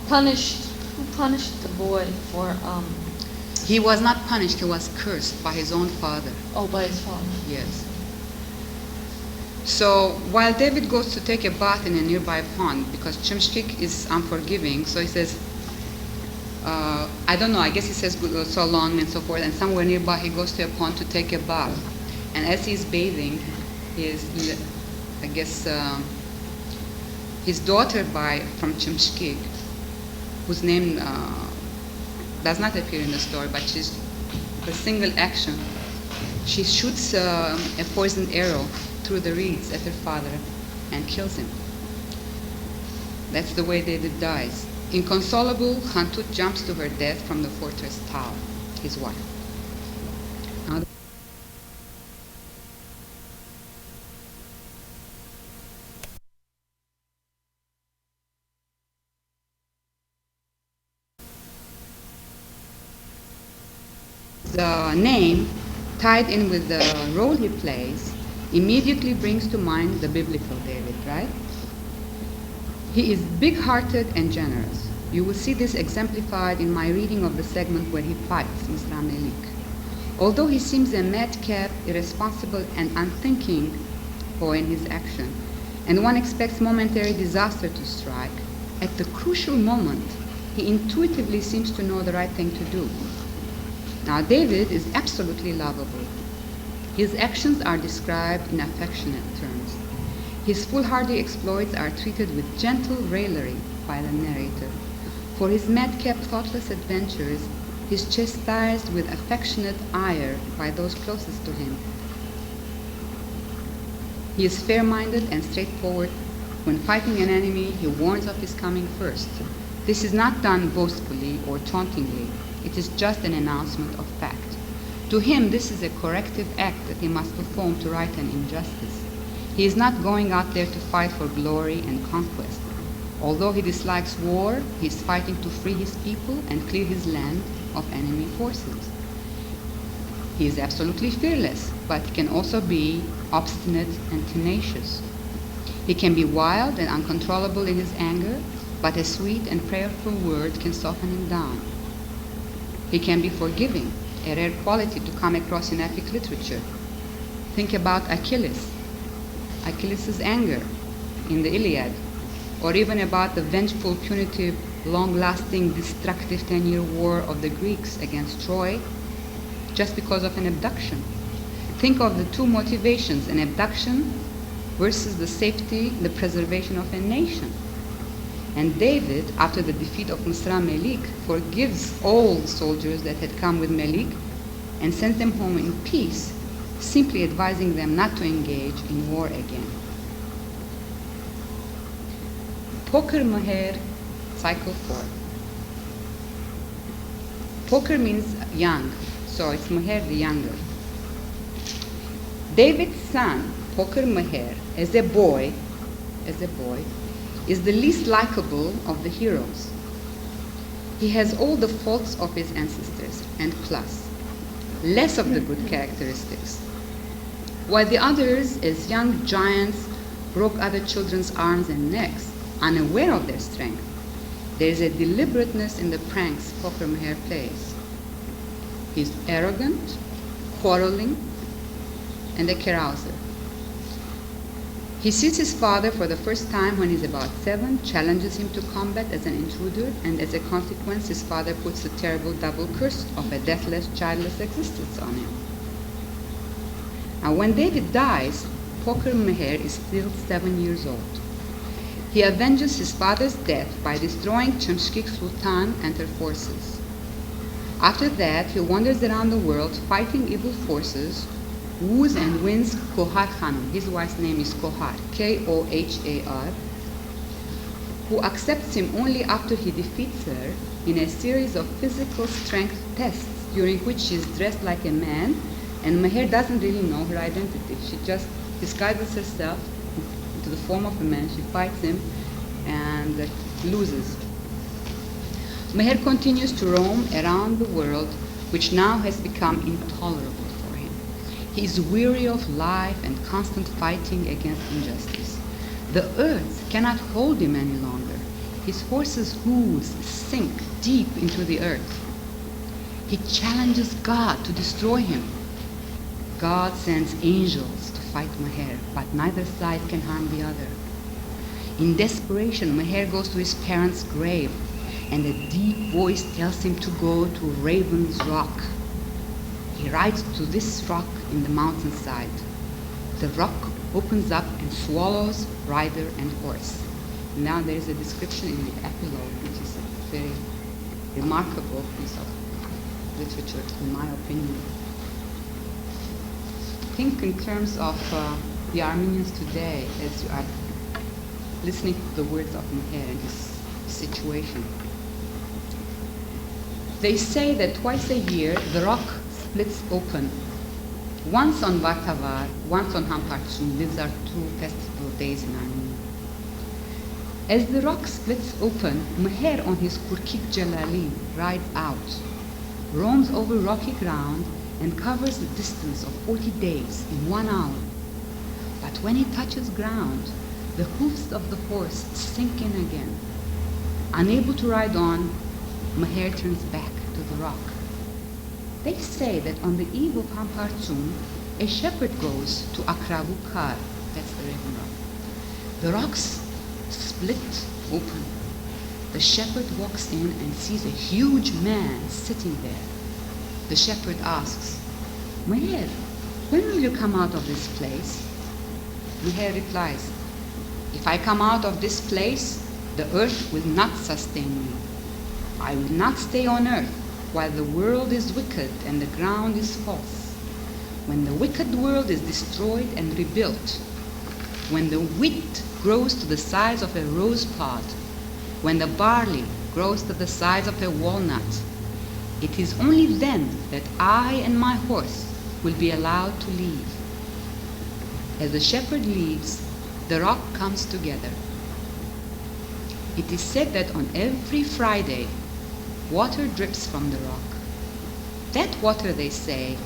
punished the boy for, He was not punished, he was cursed by his own father. oh, by his father? Yes. So while David goes to take a bath in a nearby pond, because Chimshkik is unforgiving, so he says, I don't know, I guess he says so long and so forth, and somewhere nearby he goes to a pond to take a bath. And as he's bathing, his daughter from Chimshkik, whose name does not appear in the story, but she's a single action. She shoots a poisoned arrow through the reeds at her father and kills him. That's the way David dies. Inconsolable, Khantut jumps to her death from the fortress tower, his wife. Now, the name, tied in with the role he plays, immediately brings to mind the biblical David, right? He is big-hearted and generous. You will see this exemplified in my reading of the segment where he fights Mr. Melik. Although he seems a madcap, irresponsible, and unthinking boy in his action, and one expects momentary disaster to strike, at the crucial moment, he intuitively seems to know the right thing to do. Now, David is absolutely lovable. His actions are described in affectionate terms. His foolhardy exploits are treated with gentle raillery by the narrator. For his madcap, thoughtless adventures, he is chastised with affectionate ire by those closest to him. He is fair-minded and straightforward. When fighting an enemy, he warns of his coming first. This is not done boastfully or tauntingly. It is just an announcement of fact. To him, this is a corrective act that he must perform to right an injustice. He is not going out there to fight for glory and conquest. Although he dislikes war, he is fighting to free his people and clear his land of enemy forces. He is absolutely fearless, but he can also be obstinate and tenacious. He can be wild and uncontrollable in his anger, but a sweet and prayerful word can soften him down. He can be forgiving, a rare quality to come across in epic literature. Think about Achilles' anger in the Iliad, or even about the vengeful, punitive, long-lasting, destructive 10-year war of the Greeks against Troy just because of an abduction. Think of the two motivations, an abduction versus the safety, the preservation of a nation. And David, after the defeat of Misra Melik, forgives all the soldiers that had come with Melik and sends them home in peace, simply advising them not to engage in war again. Poker Meher, cycle 4. Poker means young, so it's Meher the younger. David's son, Poker Meher, as a boy, is the least likable of the heroes. He has all the faults of his ancestors, and plus, less of the good characteristics. While the others, as young giants, broke other children's arms and necks, unaware of their strength, There is a deliberateness in the pranks Poker Meher plays. He's arrogant, quarreling, and a carouser. He sees his father for the first time when he's about 7, challenges him to combat as an intruder, and as a consequence, his father puts the terrible double curse of a deathless, childless existence on him. Now, when David dies, Poker Meher is still 7 years old. He avenges his father's death by destroying Chimshkik Sultan and her forces. After that, he wanders around the world fighting evil forces, woos and wins Kohar Khanum. His wife's name is Kohar, K-O-H-A-R, who accepts him only after he defeats her in a series of physical strength tests during which she is dressed like a man, and Meher doesn't really know her identity. She just disguises herself into the form of a man. She fights him and loses. Meher continues to roam around the world, which now has become intolerable for him. He is weary of life and constant fighting against injustice. The earth cannot hold him any longer. His horse's hooves sink deep into the earth. He challenges God to destroy him. God sends angels to fight Meher, but neither side can harm the other. In desperation, Meher goes to his parents' grave, and a deep voice tells him to go to Raven's Rock. He rides to this rock in the mountainside. The rock opens up and swallows rider and horse. Now there is a description in the epilogue, which is a very remarkable piece of literature, in my opinion. Think in terms of the Armenians today as you are listening to the words of Meher and his situation. They say that twice a year the rock splits open. Once on Vartavar, once on Hamparchun. These are 2 festival days in Armenia. As the rock splits open, Meher on his Kurkik Jalali rides out, roams over rocky ground, and covers the distance of 40 days in 1 hour. But when he touches ground, the hoofs of the horse sink in again. Unable to ride on, Meher turns back to the rock. They say that on the eve of Hamparchun, a shepherd goes to Akravukar, that's the Raven Rock. The rocks split open. The shepherd walks in and sees a huge man sitting there. The shepherd asks, Meher, when will you come out of this place? Meher replies, if I come out of this place, the earth will not sustain me. I will not stay on earth while the world is wicked and the ground is false. When the wicked world is destroyed and rebuilt, when the wheat grows to the size of a rose pod, when the barley grows to the size of a walnut, it is only then that I and my horse will be allowed to leave. As the shepherd leaves, the rock comes together. It is said that on every Friday, water drips from the rock. That water, they say,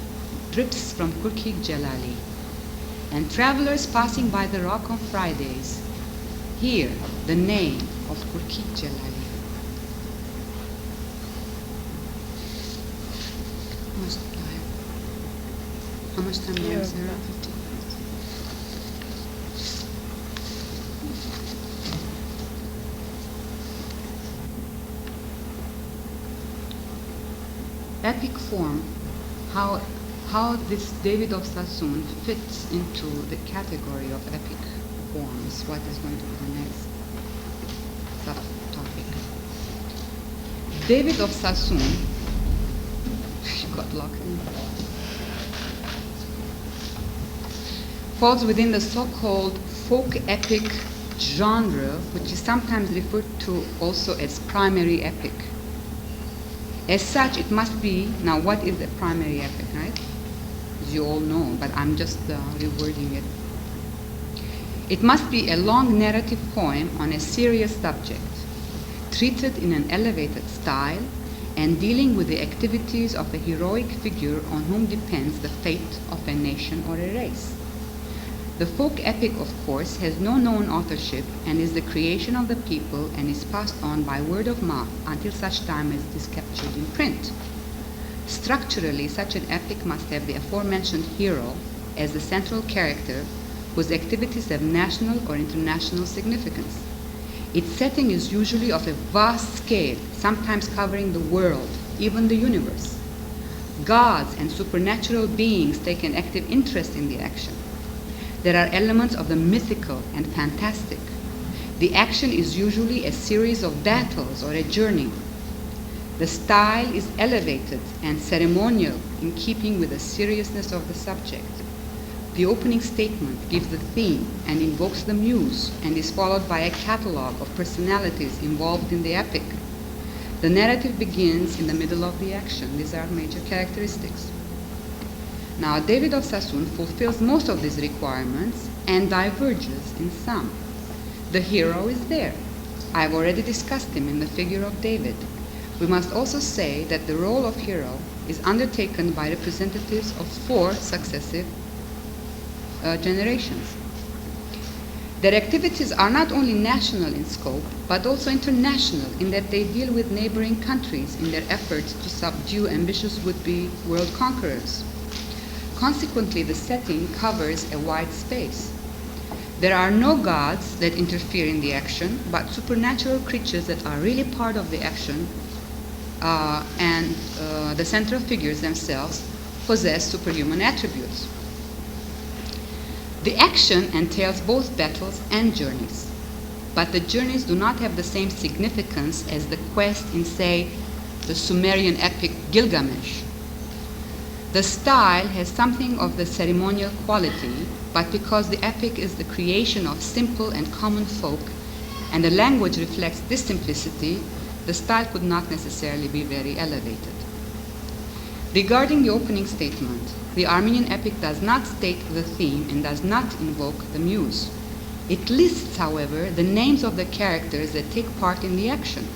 drips from Kurkik Jalali. And travelers passing by the rock on Fridays hear the name of Kurkik Jalali. How much time do you have, Sarah? 15 minutes. Epic form, how this David of Sassoon fits into the category of epic forms, what is going to be the next subtopic. David of Sassoon, you got locked in, falls within the so-called folk epic genre, which is sometimes referred to also as primary epic. As such, it must be, now what is a primary epic, right? As you all know, but I'm just rewording it. It must be a long narrative poem on a serious subject, treated in an elevated style, and dealing with the activities of a heroic figure on whom depends the fate of a nation or a race. The folk epic, of course, has no known authorship and is the creation of the people and is passed on by word of mouth until such time as it is captured in print. Structurally, such an epic must have the aforementioned hero as the central character whose activities have national or international significance. Its setting is usually of a vast scale, sometimes covering the world, even the universe. Gods and supernatural beings take an active interest in the action. There are elements of the mythical and fantastic. The action is usually a series of battles or a journey. The style is elevated and ceremonial in keeping with the seriousness of the subject. The opening statement gives the theme and invokes the muse and is followed by a catalogue of personalities involved in the epic. The narrative begins in the middle of the action. These are major characteristics. Now, David of Sassoon fulfills most of these requirements and diverges in some. The hero is there. I've already discussed him in the figure of David. We must also say that the role of hero is undertaken by representatives of 4 successive generations. Their activities are not only national in scope, but also international in that they deal with neighboring countries in their efforts to subdue ambitious would-be world conquerors. Consequently, the setting covers a wide space. There are no gods that interfere in the action, but supernatural creatures that are really part of the action, and the central figures themselves possess superhuman attributes. The action entails both battles and journeys, but the journeys do not have the same significance as the quest in, say, the Sumerian epic Gilgamesh. The style has something of the ceremonial quality, but because the epic is the creation of simple and common folk, and the language reflects this simplicity, the style could not necessarily be very elevated. Regarding the opening statement, the Armenian epic does not state the theme and does not invoke the muse. It lists, however, the names of the characters that take part in the action.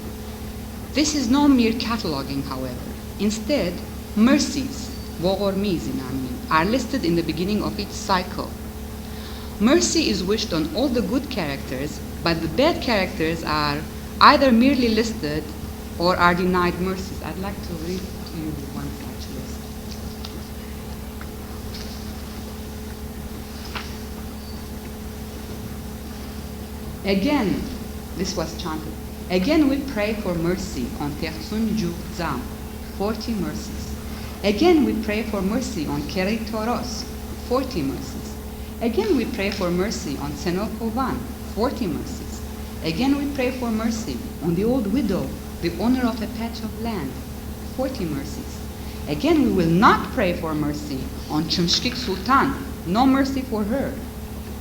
This is no mere cataloging, however. Instead, mercies, Vogormiz in Armenian, are listed in the beginning of each cycle. Mercy is wished on all the good characters, but the bad characters are either merely listed or are denied mercies. I'd like to read to you one such list. Again, this was chanted. Again we pray for mercy on Tersun Juk Zam, 40 mercies. Again we pray for mercy on Keri Toros, 40 mercies. Again we pray for mercy on Senokovan, 40 mercies. Again we pray for mercy on the old widow, the owner of a patch of land, 40 mercies. Again we will not pray for mercy on Chumshkik Sultan, no mercy for her.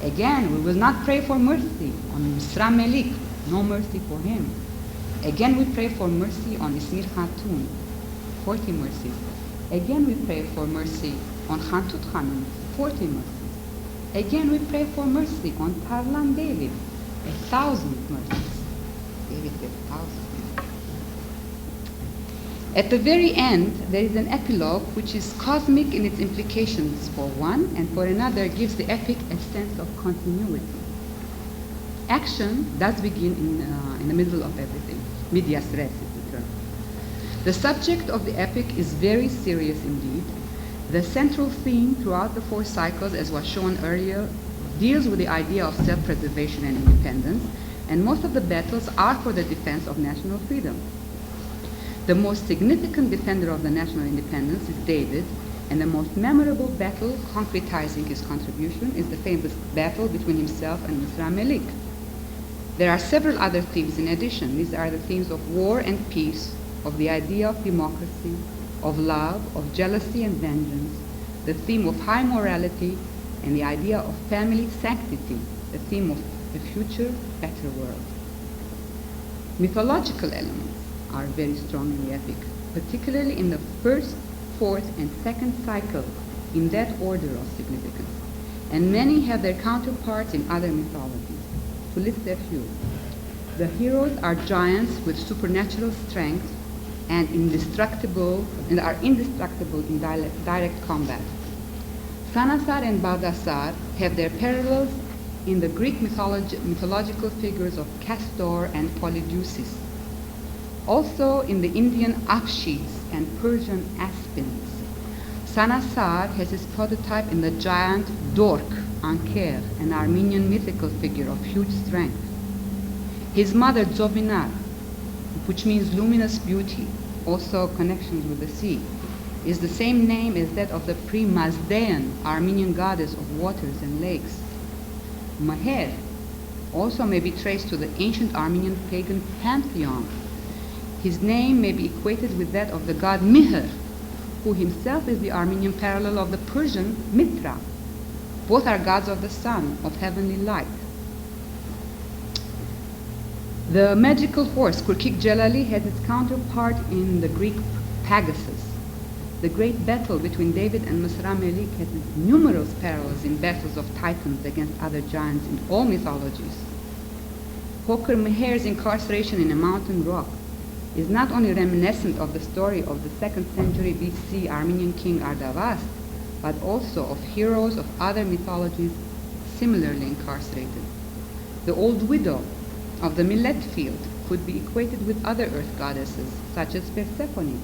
Again we will not pray for mercy on Misra Melik, no mercy for him. Again we pray for mercy on Ismir Khatun, 40 mercies. Again we pray for mercy on Khantut Khanum, 40 mercies. Again we pray for mercy on Tarlan David, 1,000 mercies. David gets 1,000. At the very end, there is an epilogue which is cosmic in its implications for one, and for another gives the epic a sense of continuity. Action does begin in the middle of everything. Medias res is the term. The subject of the epic is very serious indeed. The central theme throughout the 4 cycles, as was shown earlier, deals with the idea of self-preservation and independence, and most of the battles are for the defense of national freedom. The most significant defender of the national independence is David, and the most memorable battle concretizing his contribution is the famous battle between himself and Misra Melik. There are several other themes in addition. These are the themes of war and peace, of the idea of democracy, of love, of jealousy and vengeance, the theme of high morality, and the idea of family sanctity, the theme of a future, better world. Mythological elements are very strong in the epic, particularly in the 1st, 4th, and 2nd cycle, in that order of significance. And many have their counterparts in other mythologies. To list a few, the heroes are giants with supernatural strength and are indestructible in direct combat. Sanassar and Baldassar have their parallels in the Greek mythological figures of Castor and Polydeuces. Also in the Indian akshes and Persian aspins. Sanassar has his prototype in the giant Dork, Anker, an Armenian mythical figure of huge strength. His mother Zobinar, which means luminous beauty, also connections with the sea, is the same name as that of the pre-Mazdean Armenian goddess of waters and lakes. Maher also may be traced to the ancient Armenian pagan pantheon. His name may be equated with that of the god Mihr, who himself is the Armenian parallel of the Persian Mitra. Both are gods of the sun, of heavenly light. The magical horse Kurkik Jalali has its counterpart in the Greek Pegasus. The great battle between David and Misra Melik has numerous parallels in battles of titans against other giants in all mythologies. Hokar Meher's incarceration in a mountain rock is not only reminiscent of the story of the 2nd century BC Armenian king Ardavast, but also of heroes of other mythologies similarly incarcerated. The old widow of the millet field could be equated with other earth goddesses, such as Persephone,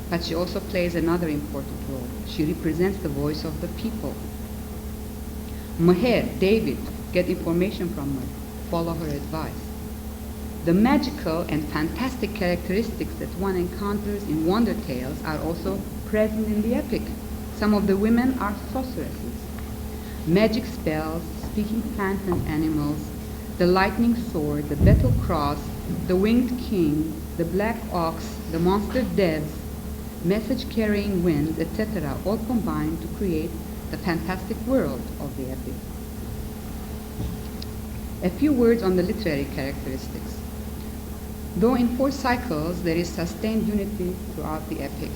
but she also plays another important role. She represents the voice of the people. Meher, David, get information from her, follow her advice. The magical and fantastic characteristics that one encounters in wonder tales are also present in the epic. Some of the women are sorceresses. Magic spells, speaking plants and animals, the lightning sword, the battle cross, the winged king, the black ox, the monster devs, message-carrying winds, etc., all combine to create the fantastic world of the epic. A few words on the literary characteristics. Though in 4 cycles there is sustained unity throughout the epic,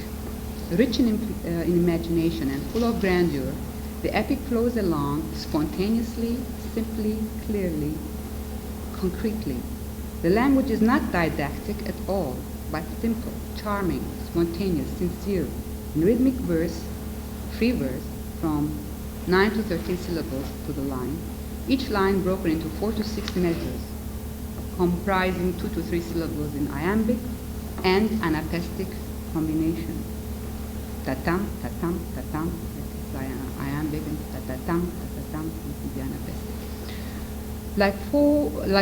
rich in imagination and full of grandeur, the epic flows along spontaneously, simply, clearly, concretely. The language is not didactic at all, but simple, charming, spontaneous, sincere, in rhythmic verse, free verse, from 9 to 13 syllables to the line, each line broken into 4 to 6 measures, comprising 2 to 3 syllables in iambic and anapestic combination. Tatam, tatam, tatam, that is iambic, and tatatam, tatatam, this is the anapestic. Like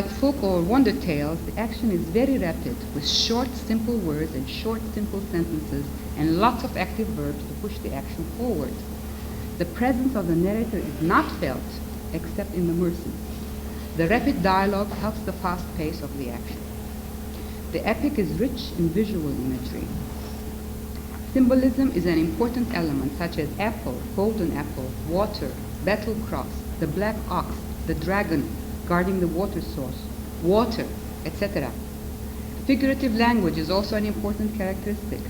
folk or wonder tales, the action is very rapid, with short, simple words and short, simple sentences, and lots of active verbs to push the action forward. The presence of the narrator is not felt except in the mercies. The rapid dialogue helps the fast pace of the action. The epic is rich in visual imagery. Symbolism is an important element, such as apple, golden apple, water, battle cross, the black ox, the dragon guarding the water source, water, etc. Figurative language is also an important characteristic.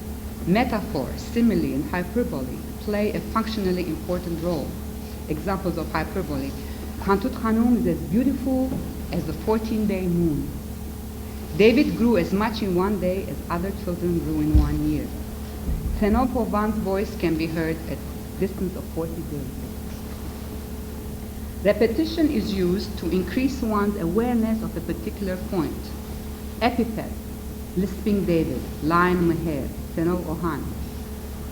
Metaphor, simile, and hyperbole play a functionally important role. Examples of hyperbole. Khantut Khanum is as beautiful as the 14-day moon. David grew as much in one day as other children grew in 1 year. Xenopovan's voice can be heard at a distance of 40 days. Repetition is used to increase one's awareness of a particular point. Epithet, lisping David, lion Meher, Senov Ohan,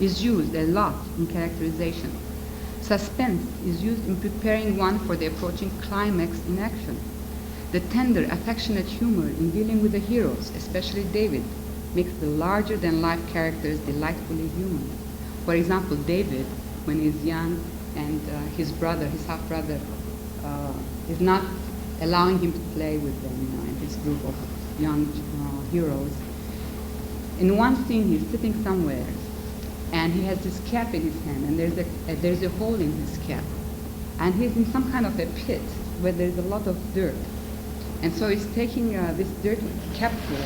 is used a lot in characterization. Suspense is used in preparing one for the approaching climax in action. The tender, affectionate humor in dealing with the heroes, especially David, makes the larger-than-life characters delightfully human. For example, David, when he's young and his brother, his half-brother, is not allowing him to play with them, and his group of young heroes. In one scene, he's sitting somewhere, and he has this cap in his hand, and there's a hole in his cap, and he's in some kind of a pit where there's a lot of dirt, and so he's taking this dirty capful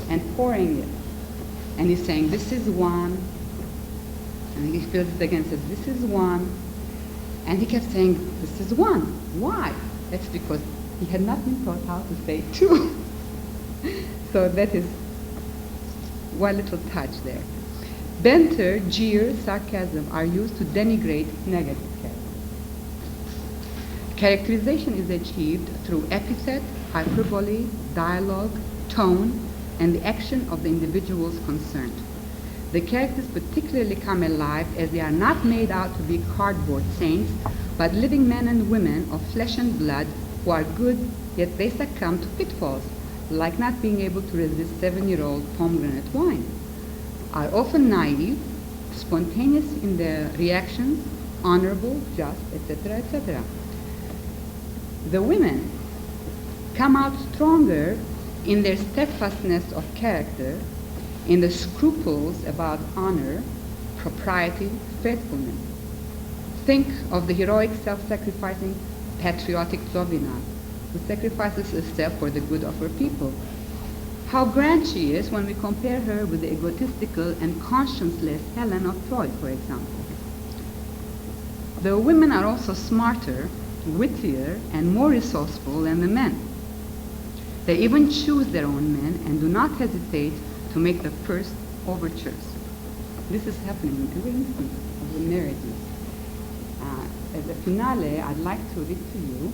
and pouring it, and he's saying, "This is one," and he fills it again, says, "This is one," and he kept saying, "This is one." Why? That's because he had not been taught how to say two. So that is one little touch there. Banter, jeer, sarcasm are used to denigrate negative characters. Characterization is achieved through epithet, hyperbole, dialogue, tone, and the action of the individuals concerned. The characters particularly come alive as they are not made out to be cardboard saints, but living men and women of flesh and blood who are good, yet they succumb to pitfalls, like not being able to resist 7-year-old pomegranate wine, are often naive, spontaneous in their reactions, honorable, just, etc., etc. The women come out stronger in their steadfastness of character, in the scruples about honor, propriety, faithfulness. Think of the heroic, self-sacrificing, patriotic Zovina, who sacrifices herself for the good of her people. How grand she is when we compare her with the egotistical and conscienceless Helen of Troy, for example. The women are also smarter, wittier, and more resourceful than the men. They even choose their own men and do not hesitate to make the first overtures. This is happening in every instance of the marriages. As a finale, I'd like to read to you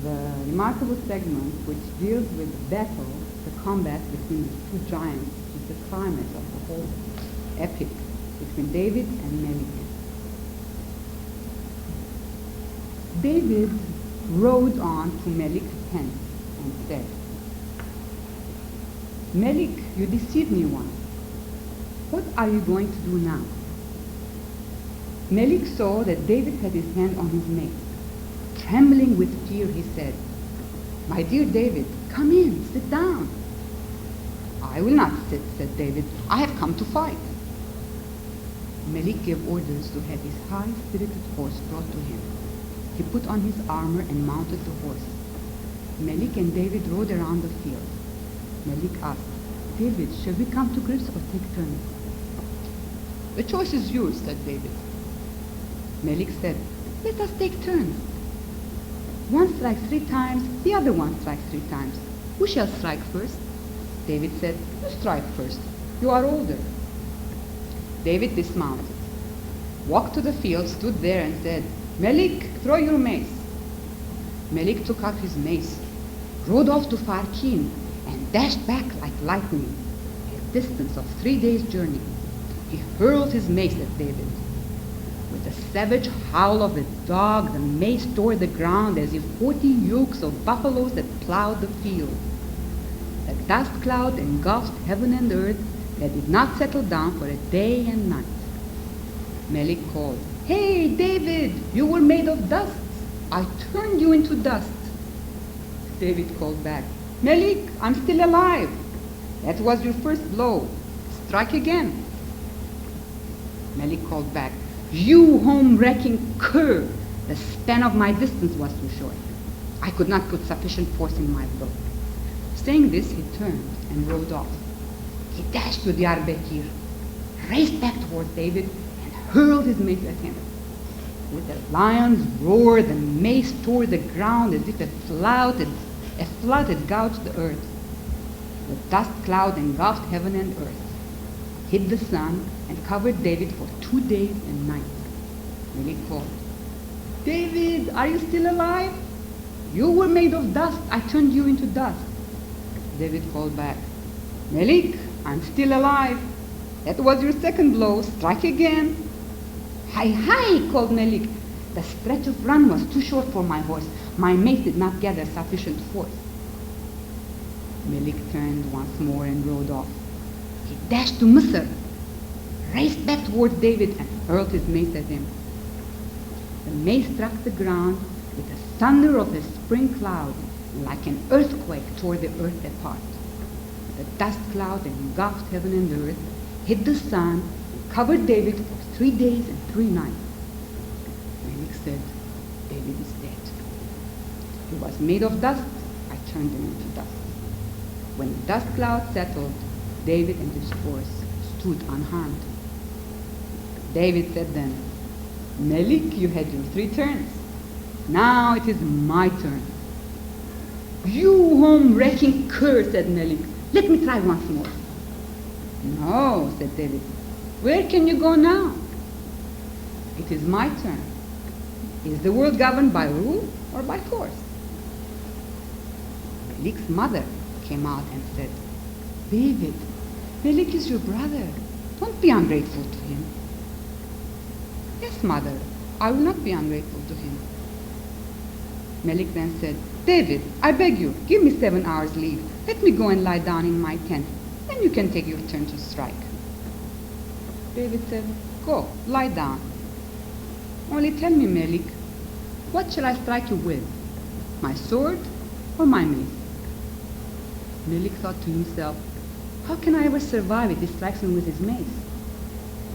the remarkable segment which deals with the battle, the combat between the two giants, which is the climax of the whole epic between David and Melik. David rode on to Melik's tent and said, "Melik, you deceived me once. What are you going to do now?" Melik saw that David had his hand on his mace. Trembling with fear, he said, "My dear David, come in, sit down." "I will not sit," said David. "I have come to fight." Melik gave orders to have his high-spirited horse brought to him. He put on his armor and mounted the horse. Melik and David rode around the field. Melik asked, "David, shall we come to grips or take turns?" "The choice is yours," said David. Melik said, "Let us take turns. One strikes 3 times, the other one strikes 3 times. Who shall strike first?" David said, "You strike first. You are older." David dismounted, walked to the field, stood there and said, "Melik, throw your mace." Melik took out his mace, rode off to Farkin, and dashed back like lightning, a distance of 3 days' journey. He hurled his mace at David. With the savage howl of a dog, the mace tore the ground as if 40 yokes of buffaloes had plowed the field. The dust cloud engulfed heaven and earth that did not settle down for a day and night. Melik called, "Hey, David, you were made of dust. I turned you into dust." David called back, "Melik, I'm still alive. That was your first blow. Strike again." Melik called back, "You home-wrecking cur! The span of my distance was too short. I could not put sufficient force in my blow." Saying this, he turned and rode off. He dashed to the Arbekir, raced back toward David, and hurled his mace at him. With a lion's roar, the mace tore the ground as if a flood had gouged the earth. The dust cloud engulfed heaven and earth, hid the sun, and covered David for 2 days and nights. Melik called, "David, are you still alive? You were made of dust. I turned you into dust." David called back, "Melik, I'm still alive. That was your second blow. Strike again." "Hi, hi," called Melik. "The stretch of run was too short for my horse. My mace did not gather sufficient force." Melik turned once more and rode off. He dashed to Misr, raced back towards David, and hurled his mace at him. The mace struck the ground with the thunder of a spring cloud, and like an earthquake tore the earth apart. The dust cloud engulfed heaven and earth, hid the sun, and covered David for 3 days and 3 nights. Melik said, "David is dead. He was made of dust. I turned him into dust." When the dust cloud settled, David and his horse stood unharmed. David said then, "Melik, you had your 3 turns. Now it is my turn." "You home-wrecking cur," said Melik. "Let me try once more." "No," said David. "Where can you go now?" "It is my turn." Is the world governed by rule or by force? Melik's mother came out and said, David, Melik is your brother. Don't be ungrateful to him. Yes, mother, I will not be ungrateful to him. Melik then said, David, I beg you, give me 7 hours leave. Let me go and lie down in my tent. Then you can take your turn to strike. David said, go, lie down. Only tell me, Melik, what shall I strike you with? My sword or my mace? Melik thought to himself, how can I ever survive if he strikes me with his mace?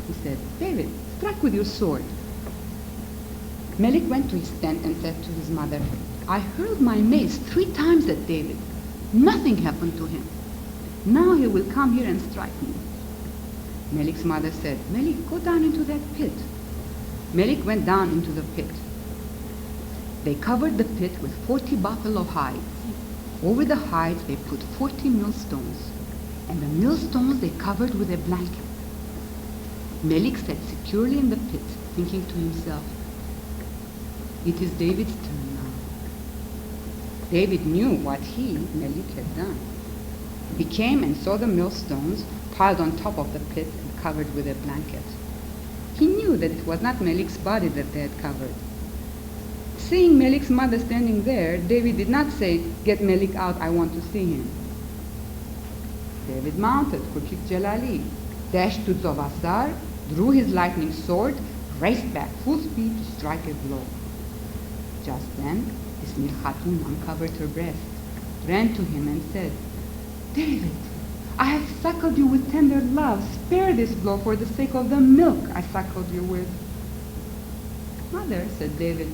He said, David, strike with your sword. Melik went to his tent and said to his mother, I hurled my mace 3 times at David. Nothing happened to him. Now he will come here and strike me. Melik's mother said, Melik, go down into that pit. Melik went down into the pit. They covered the pit with 40 buffalo hides. Over the hides they put 40 millstones, and the millstones they covered with a blanket. Melik sat securely in the pit, thinking to himself, it is David's turn now. David knew what he, Melik, had done. He came and saw the millstones piled on top of the pit and covered with a blanket. He knew that it was not Melik's body that they had covered. Seeing Melik's mother standing there, David did not say, get Melik out, I want to see him. David mounted Kurkik Jalali, dashed to Zovasar, drew his lightning sword, raced back full speed to strike a blow. Just then, Ismil Khatun uncovered her breast, ran to him and said, David, I have suckled you with tender love. Spare this blow for the sake of the milk I suckled you with. Mother, said David,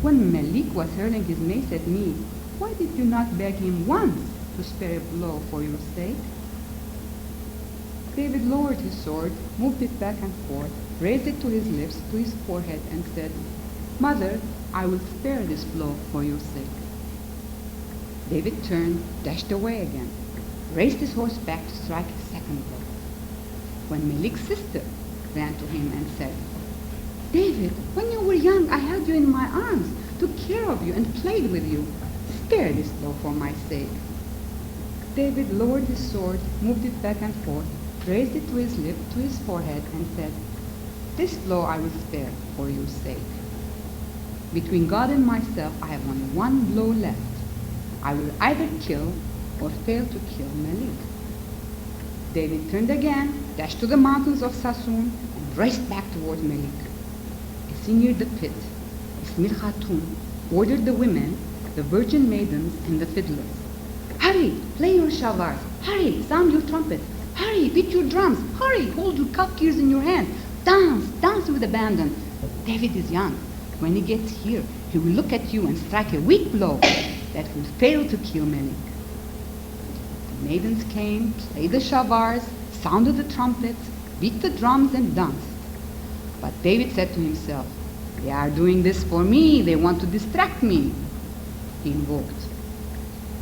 when Melik was hurling his mace at me, why did you not beg him once to spare a blow for your sake? David lowered his sword, moved it back and forth, raised it to his lips, to his forehead, and said, Mother, I will spare this blow for your sake. David turned, dashed away again, raised his horse back to strike a second blow. When Melik's sister ran to him and said, David, when you were young, I held you in my arms, took care of you, and played with you. Spare this blow for my sake. David lowered his sword, moved it back and forth, raised it to his lip, to his forehead, and said, This blow I will spare for your sake. Between God and myself, I have only one blow left. I will either kill or fail to kill Melik. David turned again, dashed to the mountains of Sassoon, and raced back towards Melik. As he neared the pit, Ismil Khatun ordered the women, the virgin maidens, and the fiddlers, Hurry, play your shavars. Hurry, sound your trumpets. Hurry, beat your drums. Hurry, hold your kafkirs in your hand. Dance, dance with abandon. David is young. When he gets here, he will look at you and strike a weak blow that will fail to kill Melik. The maidens came, played the shavars, sounded the trumpets, beat the drums, and danced. But David said to himself, They are doing this for me. They want to distract me. He invoked,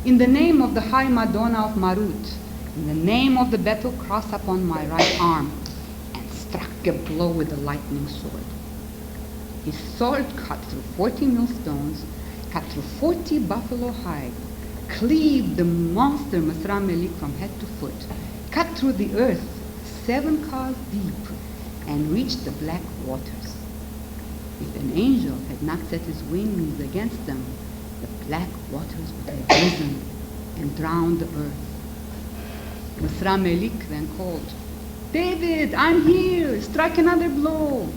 In the name of the High Madonna of Marut, in the name of the battle cross upon my right arm, and struck a blow with the lightning sword. His sword cut through 40 millstones, cut through 40 buffalo hides, cleaved the monster Masra Melik from head to foot, cut through the earth 7 cars deep, and reached the black waters. If an angel had not set his wings against them, the black waters would have risen and drowned the earth. Masra Melik then called, David, I'm here, strike another blow.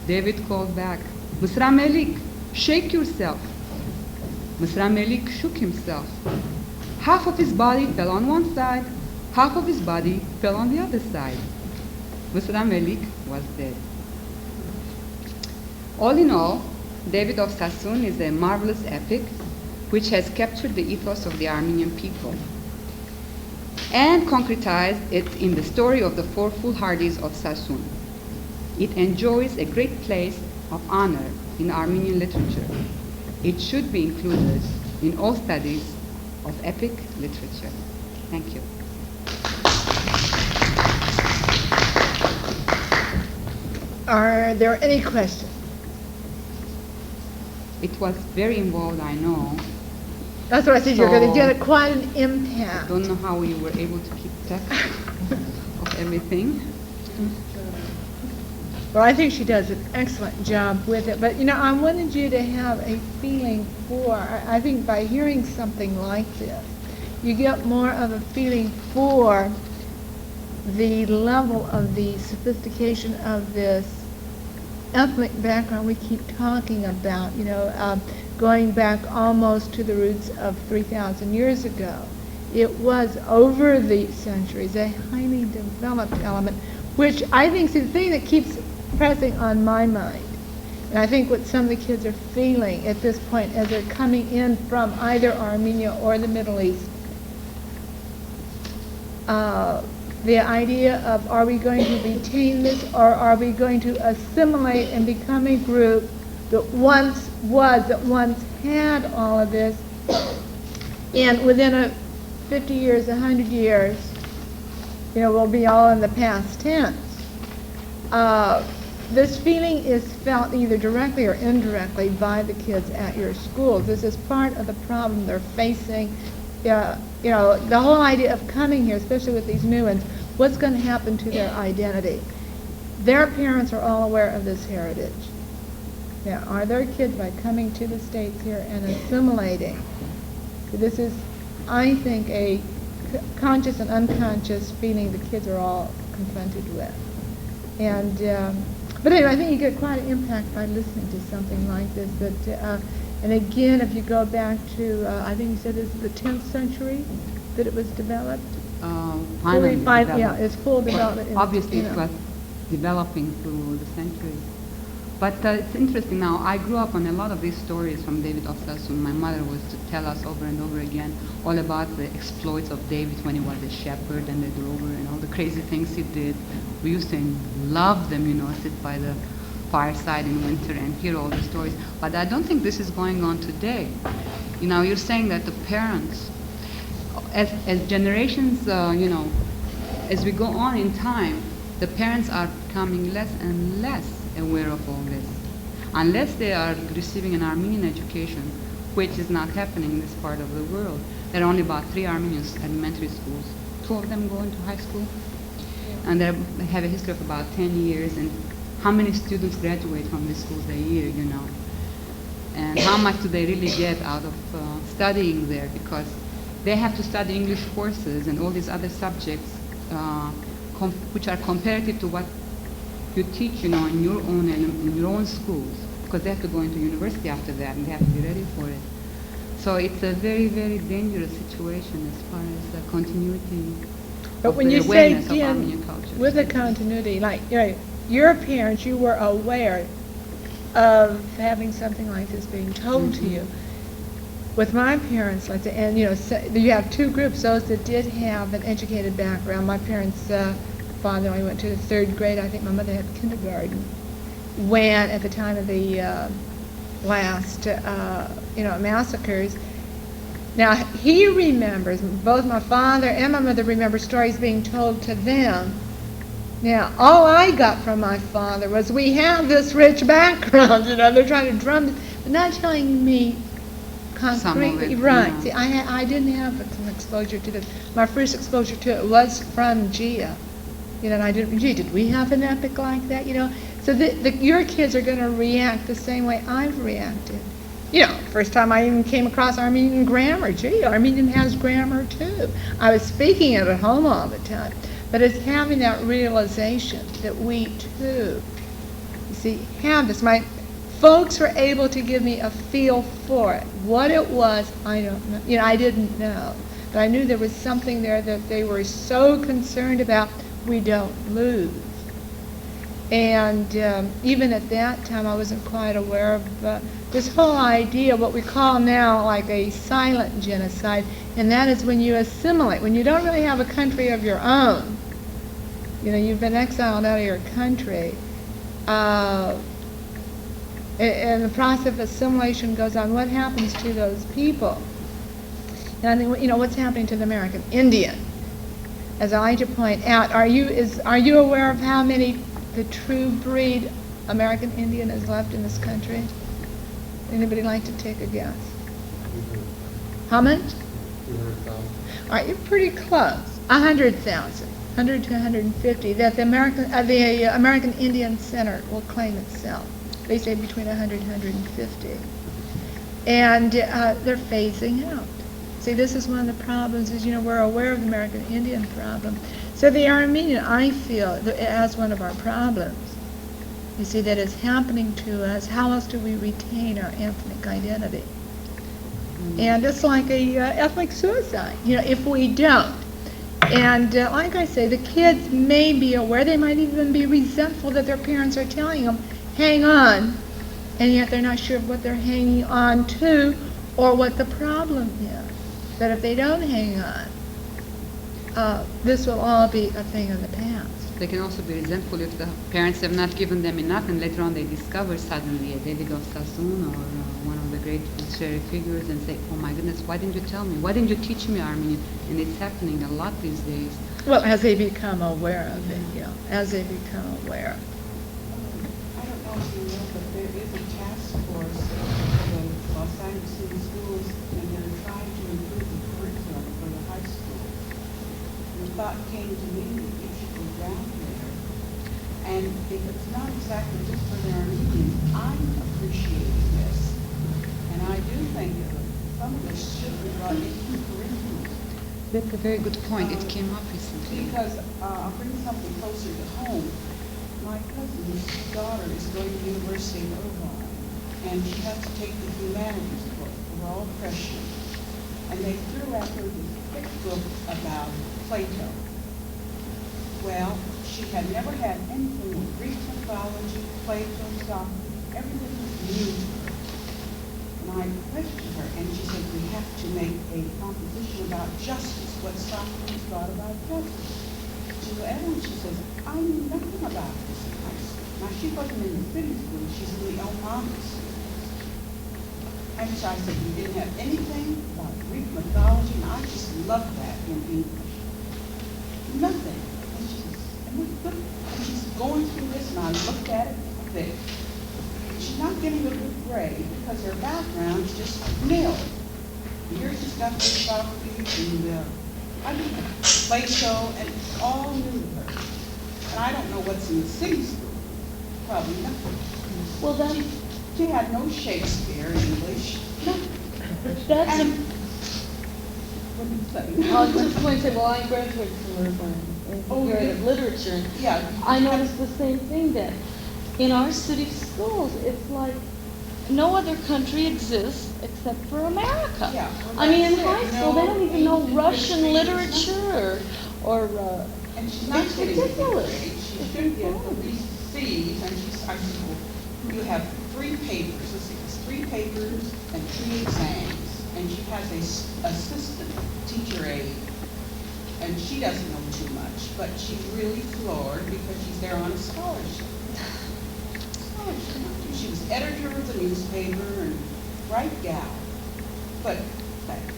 David called back, Masra Melik, shake yourself. Masra Melik shook himself. Half of his body fell on one side, half of his body fell on the other side. Masra Melik was dead. All in all, David of Sassoon is a marvelous epic which has captured the ethos of the Armenian people and concretized it in the story of the 4 foolhardis of Sassoon. It enjoys a great place of honor in Armenian literature. It should be included in all studies of epic literature. Thank you. Are there any questions? It was very involved, I know. That's what I said, you're going to So- get quite an impact. Don't know how you were able to keep track of everything. Well, I think she does an excellent job with it, but I wanted you to have a feeling for, I think by hearing something like this, you get more of a feeling for the level of the sophistication of this ethnic background we keep talking about, going back almost to the roots of 3,000 years ago. It was over the centuries a highly developed element, which I think is the thing that keeps pressing on my mind. And I think what some of the kids are feeling at this point as they're coming in from either Armenia or the Middle East, the idea of, are we going to retain this, or are we going to assimilate and become a group that once had all of this, and within 50 years, 100 years, we'll be all in the past tense. This feeling is felt either directly or indirectly by the kids at your schools. This is part of the problem they're facing. The whole idea of coming here, especially with these new ones, what's going to happen to their identity? Their parents are all aware of this heritage. Now, are their kids, by coming to the States here and assimilating, this is, I think, a conscious and unconscious feeling the kids are all confronted with. And, but anyway, I think you get quite an impact by listening to something like this. And again, if you go back to, I think you said it's the 10th century that it was developed? Finally developed. Yeah, it's full development. Obviously, it was developing through the centuries. But it's interesting now. I grew up on a lot of these stories from David of Sassoon. My mother was to tell us over and over again all about the exploits of David when he was a shepherd and a drover and all the crazy things he did. We used to love them, sit by the fireside in winter and hear all the stories. But I don't think this is going on today. You're saying that the parents, as generations, as we go on in time, the parents are becoming less and less aware of all this. Unless they are receiving an Armenian education, which is not happening in this part of the world. There are only about 3 Armenian elementary schools. 2 of them go into high school. And they have a history of about 10 years. And how many students graduate from these schools a year, And how much do they really get out of studying there? Because they have to study English courses and all these other subjects, which are comparative to what you teach, in your own schools, because they have to go into university after that, and they have to be ready for it. So it's a very, very dangerous situation as far as the continuity. But of when the you say, awareness of Armenian culture. with the continuity, like your parents, you were aware of having something like this being told to you. With my parents, let's say, and you have 2 groups: those that did have an educated background. My parents' father only went to the 3rd grade. I think my mother had kindergarten when, at the time of the last, massacres. Now, he remembers, both my father and my mother remember stories being told to them. Now, all I got from my father was, we have this rich background, they're trying to drum, but not telling me concretely. Right. Yeah. See, I didn't have some exposure to this. My first exposure to it was from Gia. And I didn't, did we have an epic like that? So your kids are going to react the same way I've reacted. First time I even came across Armenian grammar. Gee, Armenian has grammar too. I was speaking it at home all the time. But it's having that realization that we too, have this. My folks were able to give me a feel for it. What it was, I don't know. I didn't know. But I knew there was something there that they were so concerned about we don't lose. And even at that time, I wasn't quite aware of this whole idea, what we call now like a silent genocide, and that is when you assimilate, when you don't really have a country of your own. You've been exiled out of your country. And the process of assimilation goes on. What happens to those people? And I think, what's happening to the American Indian? As I like to point out, are you aware of how many the true breed American Indian is left in this country? Anybody like to take a guess? How much? 200,000. All right, you're pretty close. 100,000, 100 to 150. That the American Indian Center will claim itself. They say between 100 and 150, and they're phasing out. See, this is one of the problems. Is we're aware of the American Indian problem. So the Armenian, I feel, as one of our problems. You see, that is happening to us. How else do we retain our ethnic identity? And it's like a ethnic suicide, if we don't. And like I say, the kids may be aware, they might even be resentful that their parents are telling them, hang on, and yet they're not sure of what they're hanging on to or what the problem is. But if they don't hang on, this will all be a thing of the past. They can also be resentful if the parents have not given them enough, and later on they discover suddenly a David of Sassoon or one of the great literary figures and say, oh my goodness, why didn't you tell me? Why didn't you teach me Armenian? And it's happening a lot these days. Well, as they become aware of it, as they become aware. I don't know if you know, but there is a task force for the Los Angeles City Schools, and they're trying to improve the curriculum for the high school. And the thought came to me that you should go down there, and if it's not exactly just for the Armenians, I'm appreciating this. And I do think that some of this should be brought into the curriculum. That's a very good point. It came up recently. Because I'll bring something closer to home. My cousin's daughter is going to the University of Irvine, and she has to take the humanities book. We're all freshmen. And they threw at her this thick book about Plato. Well, she had never had anything with Greek mythology, Plato, Socrates, everything was new to her. And I questioned her, and she said, we have to make a composition about justice, what Socrates thought about justice. She said, Evelyn, she says, I knew nothing about this in high school. Now, she wasn't in the city school, she's in the El Monte school. And so I said, you didn't have anything about Greek mythology, and I just loved that in English. Nothing. And she says, and she's going through this, and I looked at it, thick. She's not getting a good grade because her background is just nil. Yours just got this Socrates and Plato, and it's all new to her. And I don't know what's in the city school. Probably nothing. Well, then, She had no Shakespeare in English, nothing. that's And, a, what did you say? I was just going to say, well, I graduated from Irvine in Oh, you comparative did? literature. Yeah. I noticed the same thing that in our city schools, it's like no other country exists except for America. Yeah, well, I mean, in that's high it. school, No they don't even know ancient Russian history or literature or And she's not it's getting a good ridiculous. grade. She It's should get at ridiculous. least C's, and I said, well, you have 3 papers, let's see, it's 3 papers and 3 exams, and she has a assistant teacher aide, and she doesn't know too much, but she's really floored because she's there on a scholarship. She was editor of the newspaper and bright gal,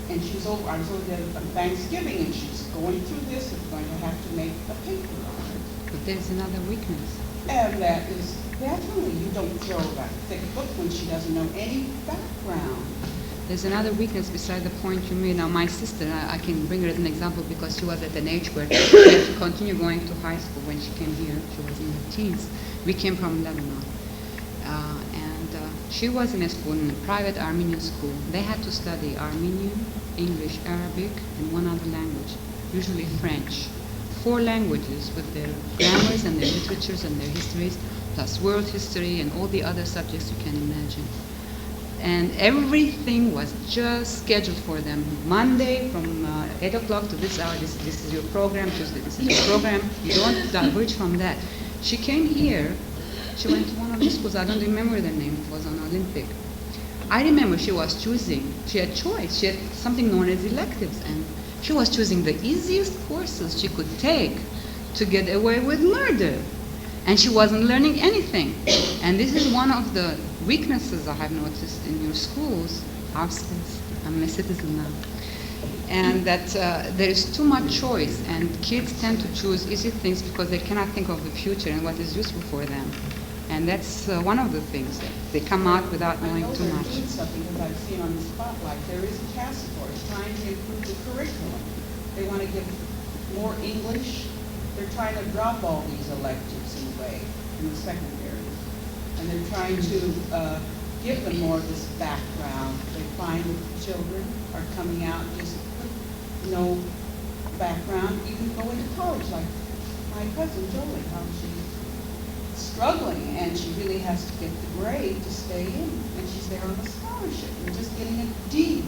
and she was over, I was over there on Thanksgiving, and she was going through this, and going to have to make a paper on it. But there's another weakness. And that is definitely, you don't throw that thick book when she doesn't know any background. There's another weakness beside the point you made. Now, my sister, I can bring her as an example because she was at an age where she had to continue going to high school when she came here. She was in her teens. We came from Lebanon. She was in a school, in a private Armenian school. They had to study Armenian, English, Arabic, and one other language, usually French. 4 languages with their grammars and their literatures and their histories, plus world history and all the other subjects you can imagine. And everything was just scheduled for them. Monday from 8 o'clock to this hour, this is your program, Tuesday, this is your program. You don't diverge from that. She came here, she went to one of the schools, I don't remember the name, it was on Olympic. I remember she was choosing, she had choice, she had something known as electives, and she was choosing the easiest courses she could take to get away with murder. And she wasn't learning anything. And this is one of the weaknesses I have noticed in your schools, our schools. I'm a citizen now. And that there is too much choice, and kids tend to choose easy things because they cannot think of the future and what is useful for them. And And that's one of the things that they come out without knowing too I know much. they're doing something because I've seen on the spotlight, there is a task force trying to improve the curriculum. They want to give more English. They're trying to drop all these electives in a way in the secondary. And they're trying to give them more of this background. They find that children are coming out just with no background, even going to college, like my cousin Jolie, how she's struggling and she really has to get the grade to stay in. And she's there on a scholarship and just getting a D.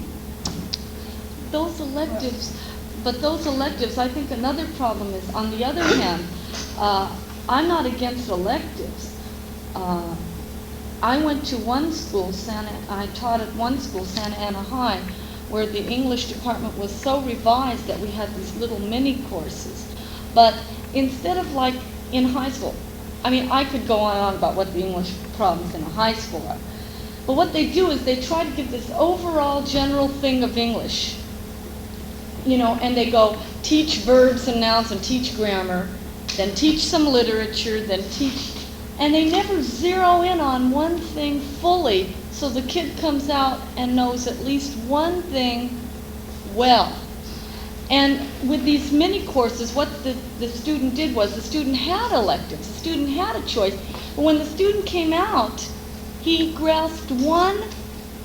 Those electives, but those electives, I think another problem is, on the other hand, I'm not against electives. I went to one school, I taught at one school, Santa Ana High, where the English department was so revised that we had these little mini courses. But instead of like in high school, I mean, I could go on about what the English problems in a high school are. But what they do is they try to give this overall general thing of English. You know, and they go teach verbs and nouns and teach grammar, then teach some literature, then teach, and they never zero in on one thing fully, so the kid comes out and knows at least one thing well. And with these mini courses, what the student did was the student had electives, the student had a choice, but when the student came out, he grasped one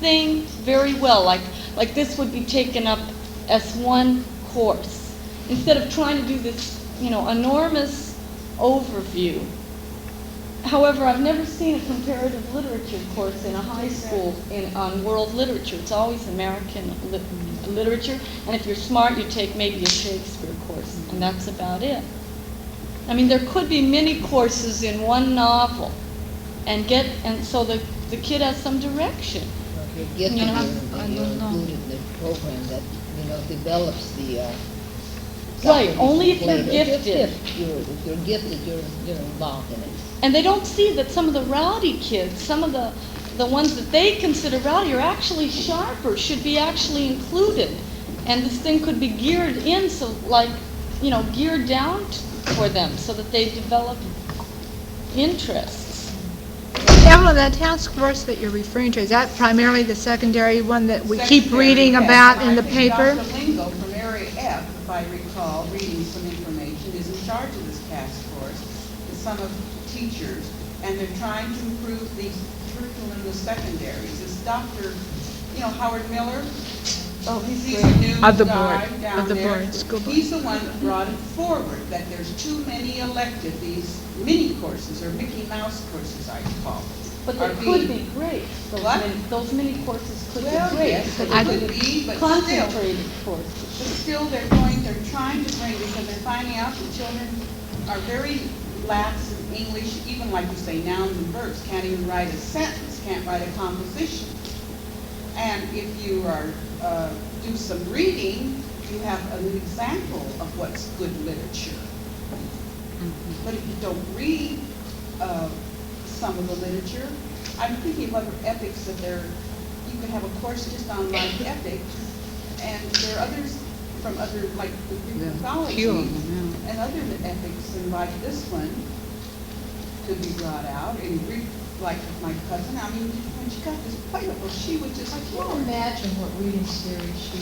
thing very well, like this would be taken up as one course, instead of trying to do this, you know, enormous overview. However, I've never seen a comparative literature course in a high school on world literature. It's always American literature, and if you're smart, you take maybe a Shakespeare course, and that's about it. I mean, there could be many courses in one novel, and so the kid has some direction. You're You know, gifted, I you're don't know. included in the program that, you know, develops the. Right, only if you're later. gifted. If you're gifted, you're involved in it. And they don't see that some of the rowdy kids, some of the ones that they consider rowdy are actually sharper, should be actually included. And this thing could be geared in, so like, you know, geared down for them so that they develop interests. Evelyn, that task force that you're referring to, is that primarily the secondary one that we keep Secondary, reading yes, about and in the I think paper? Dr. Lingo from Area F, if I recall, reading some information, is in charge of this task force with some of the teachers, and they're trying to improve the curriculum in the secondaries. It's Dr. Howard Miller. Oh, he's He's great. a new Of the guy board, down of the there. board, school board. He's the one that brought it forward, that there's too many elective, these mini courses, or Mickey Mouse courses, I call them. But they are could being- be great. What? Those mini courses could Well, be great. yes, because they they could be, but still. concentrated courses. But still, they're trying to bring, because they're finding out that children are very lax in English, even like you say, nouns and verbs, can't even write a sentence, can't write a composition. And if you do some reading, you have an example of what's good literature. But if you don't read some of the literature, I'm thinking of other epics that you could have a course just on like ethics, and there are others from other, like the Greek Yeah, mythology few of them, yeah. and other ethics, and like this one could be brought out in Greek, like with my cousin. I mean, when she got this Plato, she would just I like, can't imagine what reading series she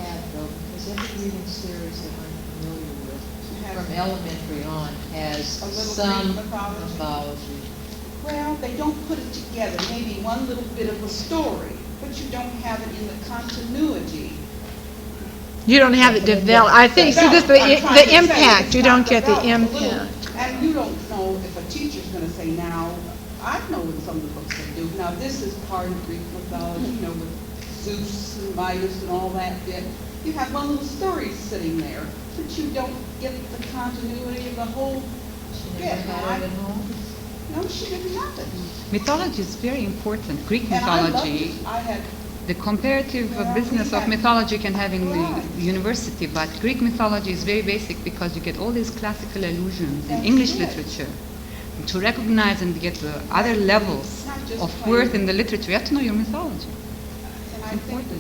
had though, because every reading series that I'm familiar with, Has- from elementary on, has A little some Greek mythology. mythology. well, they don't put it together, maybe one little bit of a story, but you don't have it in the continuity. You don't have it developed, I think, see, this, I'm trying to the say, impact, it's you not don't get the developed. A little- impact. And you don't know if a teacher's gonna say, now, I know in some of the books they do, now this is part of Greek mythology, with Zeus and Midas and all that bit. You have one little story sitting there, but you don't get the continuity of the whole She bit. never had it at home. No, she did nothing. Mythology is very important. Greek And I loved mythology, it. I had, the comparative Well, business we of had- mythology can have in Right. the university, but Greek mythology is very basic because you get all these classical allusions in That's English it. literature. To recognize and get the other levels Not just of plain- worth in the literature, you have to know your mythology. and I think that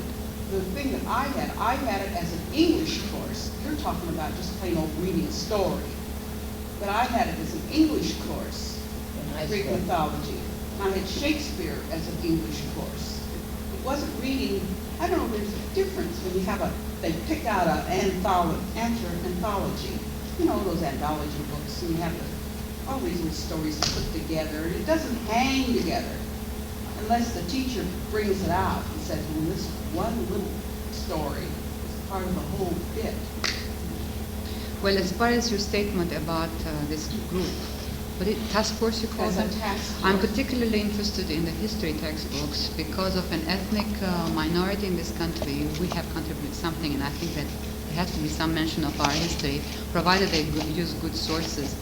the thing that I had it as an English course. You're talking about just plain old reading a story. But I had it as an English course. And high Greek school. mythology. And I had Shakespeare as an English course. It wasn't reading, I don't know, there's a difference when you have they pick out an anthology. You know, those anthology books, and you have all these little stories put together, and it doesn't hang together unless the teacher brings it out and says, well, this one little story is part of the whole bit. Well, as far as your statement about this group, but task force you call As a that? task I'm force. particularly interested in the history textbooks because of an ethnic minority in this country. We have contributed something, and I think that there has to be some mention of our history, provided they use good sources.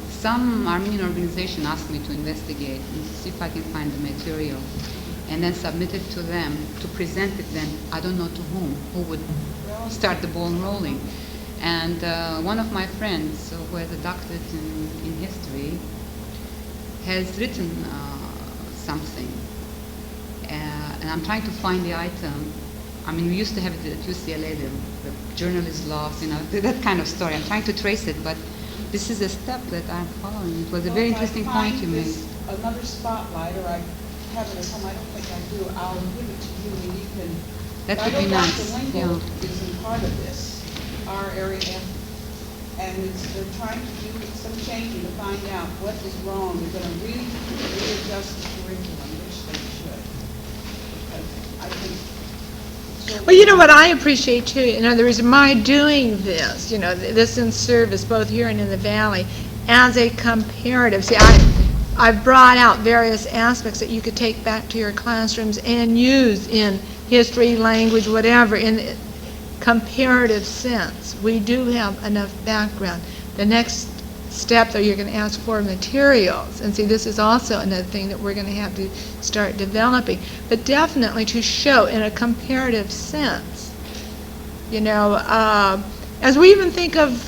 Some Armenian organization asked me to investigate and see if I can find the material, and then submit it to them to present it. Then I don't know to who would start the ball rolling. And one of my friends who has a doctorate in history has written something, and I'm trying to find the item. I mean, we used to have it at UCLA, the journal is lost, that kind of story. I'm trying to trace it, but this is a step that I'm following. It was a very interesting point you made. Another spotlight, or I have it at home, I don't think I do, I'll give it to you and you can. That I would be know nice, Dr. yeah. Lingle is in part of this, our area, and they're trying to do some changing to find out what is wrong. They're going to readjust the curriculum, which they should. Because I think. Well, you know what I appreciate too, the reason my doing this, this in service both here and in the Valley, as a comparative. See, I've brought out various aspects that you could take back to your classrooms and use in history, language, whatever, in the comparative sense. We do have enough background. The next step, though, you're going to ask for materials. And see, this is also another thing that we're going to have to start developing. But definitely to show in a comparative sense, as we even think of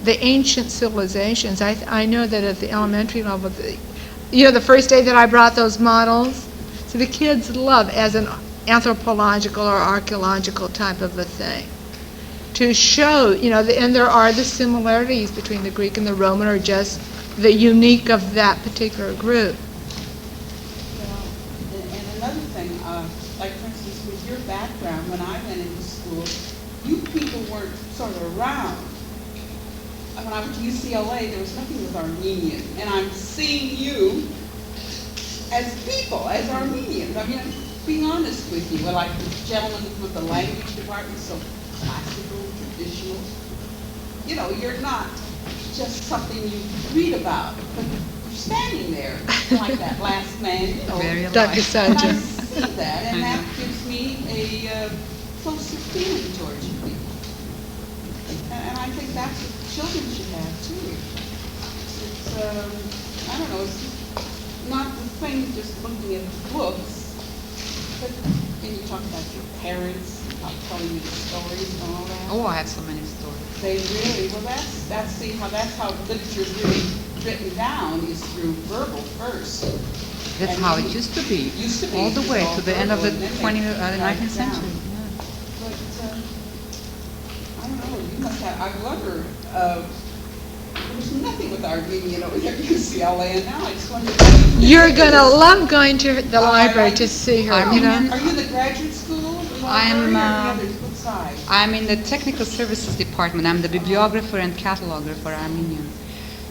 the ancient civilizations, I know that at the elementary level, the first day that I brought those models, so the kids love as an anthropological or archaeological type of a thing. To show, and there are the similarities between the Greek and the Roman, or just the unique of that particular group. And another thing, like for instance, with your background, when I went into school, you people weren't sort of around. When I went to UCLA, there was nothing with Armenian, and I'm seeing you as people, as Armenians. I mean, I'm being honest with you. Well, like the gentleman with the language department, so classical, traditional. You're not just something you read about, but you're standing there like that last man, Very Dr. alive. and I Sargent. see that, and that gives me a closer feeling towards you people. And I think that's what children should have too. It's, I don't know, it's not the thing just looking at the books, but can you talk about your parents, about telling you the stories and all that? Oh, I have so many stories. They really, well, that's how literature is really written down, is through verbal first. That's And how then it used to be, used to be, all the it's way all to the end of the verbal, and then they write 19th it down. century. But, I don't know, you must have, I wonder, there was nothing with Armenian over there at UCLA, and now I just wonder. You're going to love going to the library to see her, Armenian- Are you in the graduate school? I'm, What side? I'm in the technical services department. I'm the bibliographer and catalographer Armenian.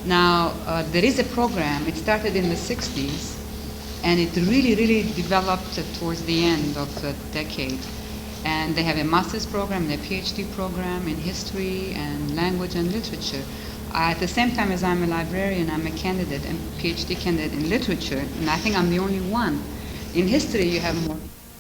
Now, there is a program. It started in the 60s, and it really developed towards the end of the decade. And they have a master's program and a PhD program in history and language and literature. At the same time as I'm a librarian, I'm a candidate, a PhD candidate in literature, and I think I'm the only one. In history, you have more